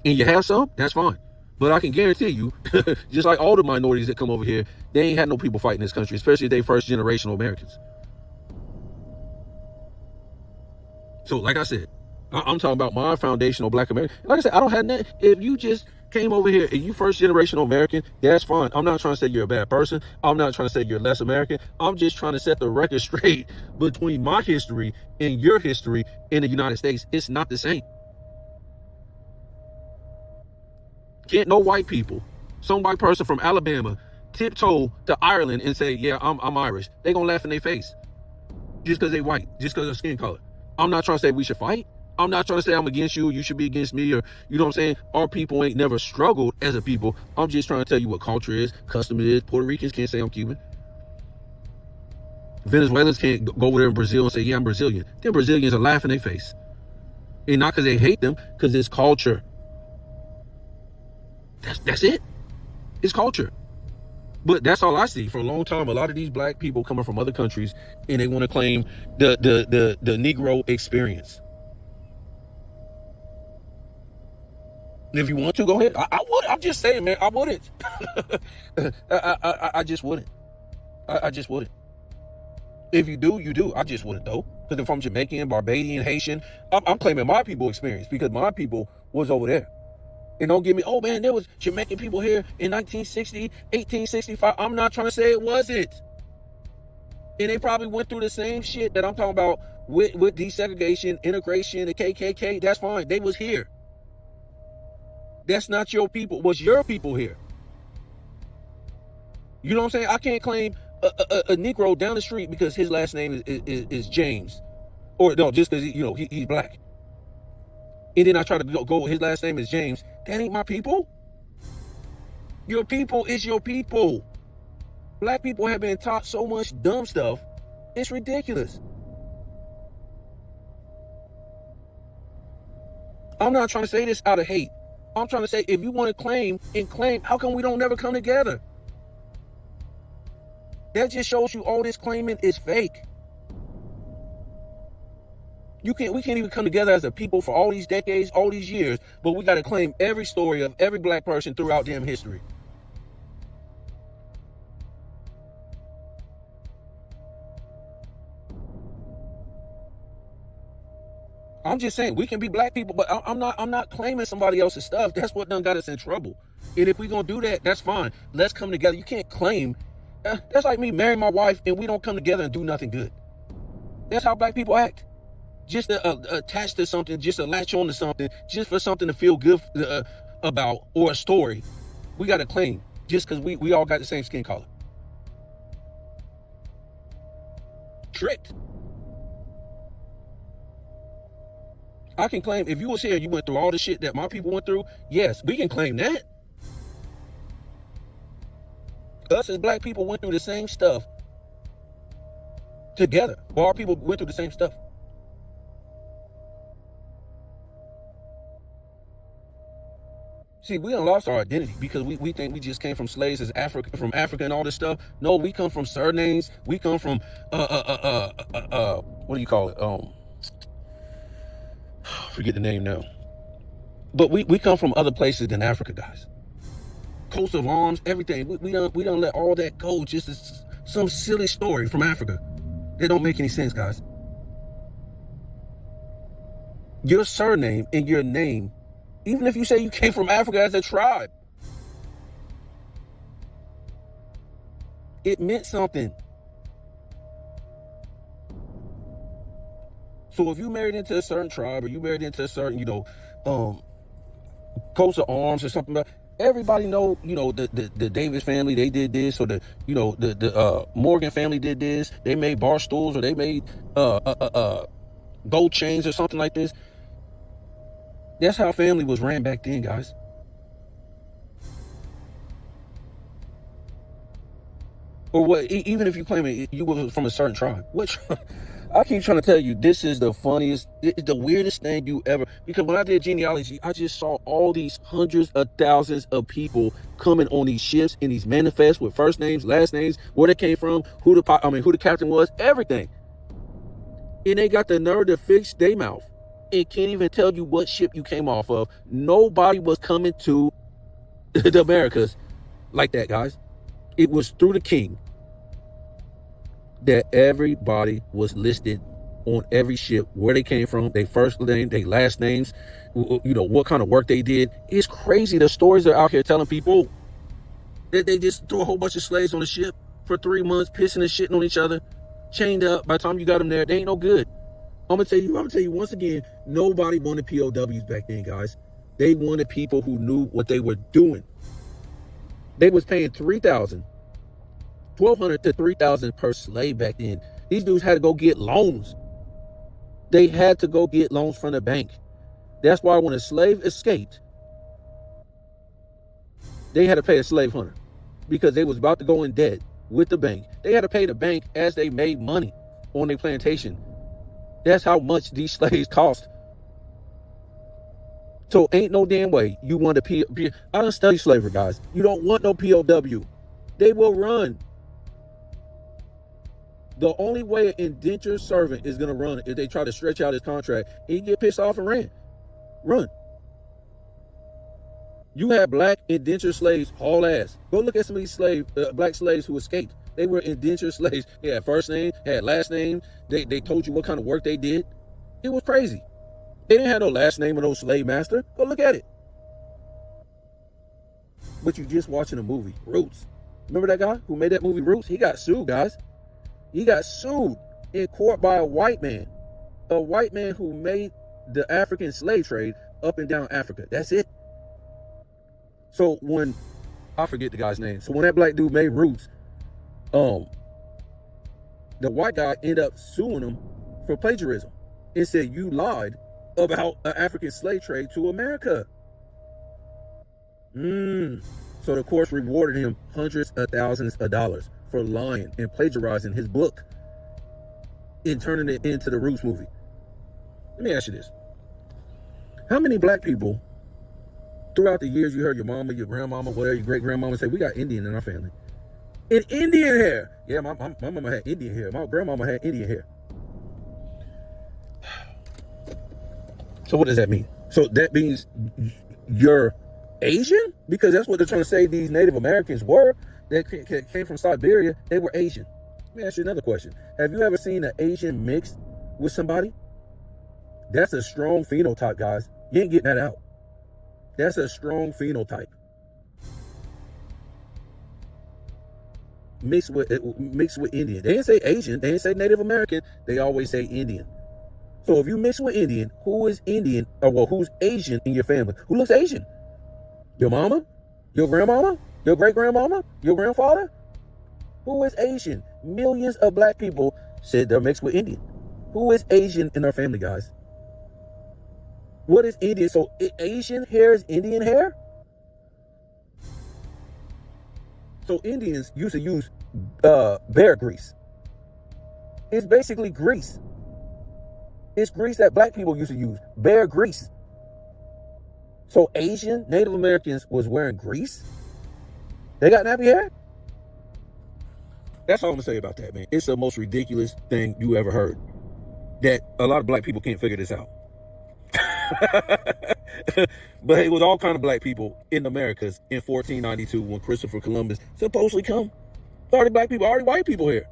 And you have some, that's fine. But I can guarantee you, just like all the minorities that come over here, they ain't had no people fighting this country, especially if they first generational Americans. So like I said, I'm talking about my foundational black American. Like I said, I don't have nothing. If you just came over here and you first generational American, that's fine. I'm not trying to say you're a bad person. I'm not trying to say you're less American. I'm just trying to set the record straight between my history and your history in the United States. It's not the same. Can't no white people, some white person from Alabama, tiptoe to Ireland and say, yeah, I'm Irish. They gonna laugh in their face just because they white, just because of skin color. I'm not trying to say we should fight. I'm not trying to say I'm against you, you should be against me, or you know what I'm saying? Our people ain't never struggled as a people. I'm just trying to tell you what culture is, custom is. Puerto Ricans can't say I'm Cuban. Venezuelans can't go over there in Brazil and say, yeah, I'm Brazilian. Then Brazilians are laughing in their face. And not because they hate them, because it's culture. That's it. It's culture. But that's all I see. For a long time, a lot of these black people coming from other countries, and they want to claim the Negro experience. If you want to, go ahead. I would. I'm just saying, man, I wouldn't. I just wouldn't. I just wouldn't. If you do, you do. I just wouldn't, though. Because if I'm Jamaican, Barbadian, Haitian, I'm claiming my people experience because my people was over there. And don't give me, oh man, there was Jamaican people here in 1960, 1865. I'm not trying to say it wasn't. And they probably went through the same shit that I'm talking about with desegregation, integration, the KKK. That's fine. They was here. That's not your people. Was your people here? You know what I'm saying? I can't claim a Negro down the street because his last name is James. Or no, just because he's black. And then I try to go, his last name is James. That ain't my people. Your people is your people. Black people have been taught so much dumb stuff. It's ridiculous. I'm not trying to say this out of hate. I'm trying to say, if you want to claim, how come we don't never come together? That just shows you all this claiming is fake. We can't even come together as a people for all these decades, all these years, but we got to claim every story of every black person throughout damn history. I'm just saying we can be black people, but I'm not claiming somebody else's stuff. That's what done got us in trouble. And if we gonna do that, that's fine. Let's come together. You can't claim. That's like me marrying my wife and we don't come together and do nothing good. That's how black people act. Just to attach to something, just to latch on to something, just for something to feel good about, or a story. We got to claim just because we all got the same skin color. Tricked. I can claim, if you was here and you went through all the shit that my people went through, yes, we can claim that. Us as black people went through the same stuff together. Or our people went through the same stuff. See, we done lost our identity because we think we just came from slaves as from Africa and all this stuff. No, we come from surnames. We come from what do you call it? Forget the name now. But we come from other places than Africa, guys. Coats of arms, everything. We don't let all that go just as some silly story from Africa. They don't make any sense, guys. Your surname and your name, even if you say you came from Africa as a tribe, it meant something. So if you married into a certain tribe, or you married into a certain, coats of arms or something, everybody know, the Davis family, they did this, or the Morgan family did this. They made bar stools, or they made gold chains or something like this. That's how family was ran back then, guys. Or what? Even if you claim you were from a certain tribe, which I keep trying to tell you, this is the funniest, the weirdest thing you ever. Because when I did genealogy, I just saw all these hundreds of thousands of people coming on these ships in these manifests with first names, last names, where they came from, who the captain was, everything. And they got the nerve to fix their mouth and can't even tell you what ship you came off of. Nobody was coming to the Americas like that, guys. It was through the king that everybody was listed on every ship, where they came from, their first name, their last names, what kind of work they did. It's crazy. The stories are out here telling people that they just threw a whole bunch of slaves on the ship for 3 months, pissing and shitting on each other, chained up. By the time you got them there, they ain't no good. I'm gonna tell you once again, nobody wanted POWs back then, guys. They wanted people who knew what they were doing. They was paying $1,200 to $3,000 per slave back then. These dudes had to go get loans. They had to go get loans from the bank. That's why when a slave escaped, they had to pay a slave hunter because they was about to go in debt. with the bank. They had to pay the bank as they made money on their plantation. That's how much these slaves cost. So ain't no damn way you want to I don't study slavery, guys. You don't want no POW. They will run. The only way an indentured servant is gonna run is they try to stretch out his contract. He get pissed off and run. You had black indentured slaves haul ass. Go look at some of these black slaves who escaped. They were indentured slaves. They had first name, had last name. They told you what kind of work they did. It was crazy. They didn't have no last name of no slave master. Go look at it. But you just watching a movie, Roots. Remember that guy who made that movie, Roots? He got sued, guys. He got sued in court by a white man. A white man who made the African slave trade up and down Africa. That's it. So when, I forget the guy's name. So when that black dude made Roots, the white guy ended up suing him for plagiarism and said, you lied about an African slave trade to America. So the courts rewarded him hundreds of thousands of dollars for lying and plagiarizing his book and turning it into the Roots movie. Let me ask you this. How many black people throughout the years you heard your mama, your grandmama, whatever, your great grandmama say, we got Indian in our family? And Indian hair. Yeah, my mama had Indian hair. My grandmama had Indian hair. So what does that mean? So that means you're Asian? Because that's what they're trying to say these Native Americans were. That came from Siberia. They were Asian. Let me ask you another question. Have you ever seen an Asian mixed with somebody? That's a strong phenotype, guys. You ain't getting that out. That's a strong phenotype. Mixed with Indian. They didn't say Asian. They didn't say Native American. They always say Indian. So if you mix with Indian, who is Indian, or well, who's Asian in your family? Who looks Asian? Your mama? Your grandmama? Your great-grandmama? Your grandfather? Who is Asian? Millions of black people said they're mixed with Indian. Who is Asian in our family, guys? What is Indian? So Asian hair is Indian hair? So Indians used to use bear grease. It's basically grease. It's grease that black people used to use. Bear grease. So Asian Native Americans was wearing grease? They got nappy hair? That's all I'm gonna say about that, man. It's the most ridiculous thing you ever heard. That a lot of black people can't figure this out. But it was all kind of black people in the Americas in 1492 when Christopher Columbus supposedly come. Already black people, already white people here.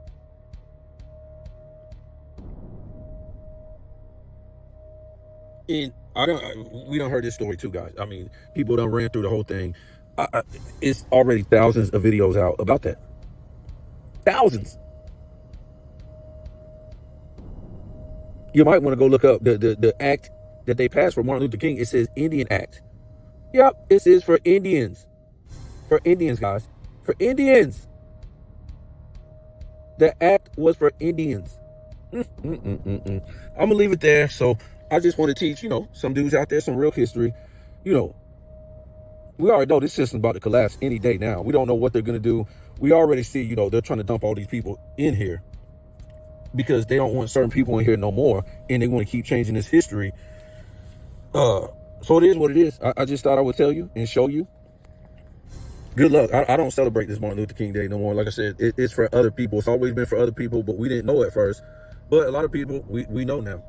And we don't heard this story too, guys. I mean, people done ran through the whole thing. It's already thousands of videos out about that. Thousands. You might want to go look up the act that they passed for Martin Luther King. It says Indian Act. Yep, this is for Indians. For Indians, guys. For Indians. The act was for Indians. I'm gonna leave it there. So I just want to teach, some dudes out there some real history. We already know this system's about to collapse any day now. We don't know what they're gonna do. We already see, they're trying to dump all these people in here because they don't want certain people in here no more, and they want to keep changing this history. So it is what it is. I just thought I would tell you and show you. Good luck. I don't celebrate this Martin Luther King Day no more. Like I said, it's for other people. It's always been for other people, but we didn't know at first. But a lot of people, we know now.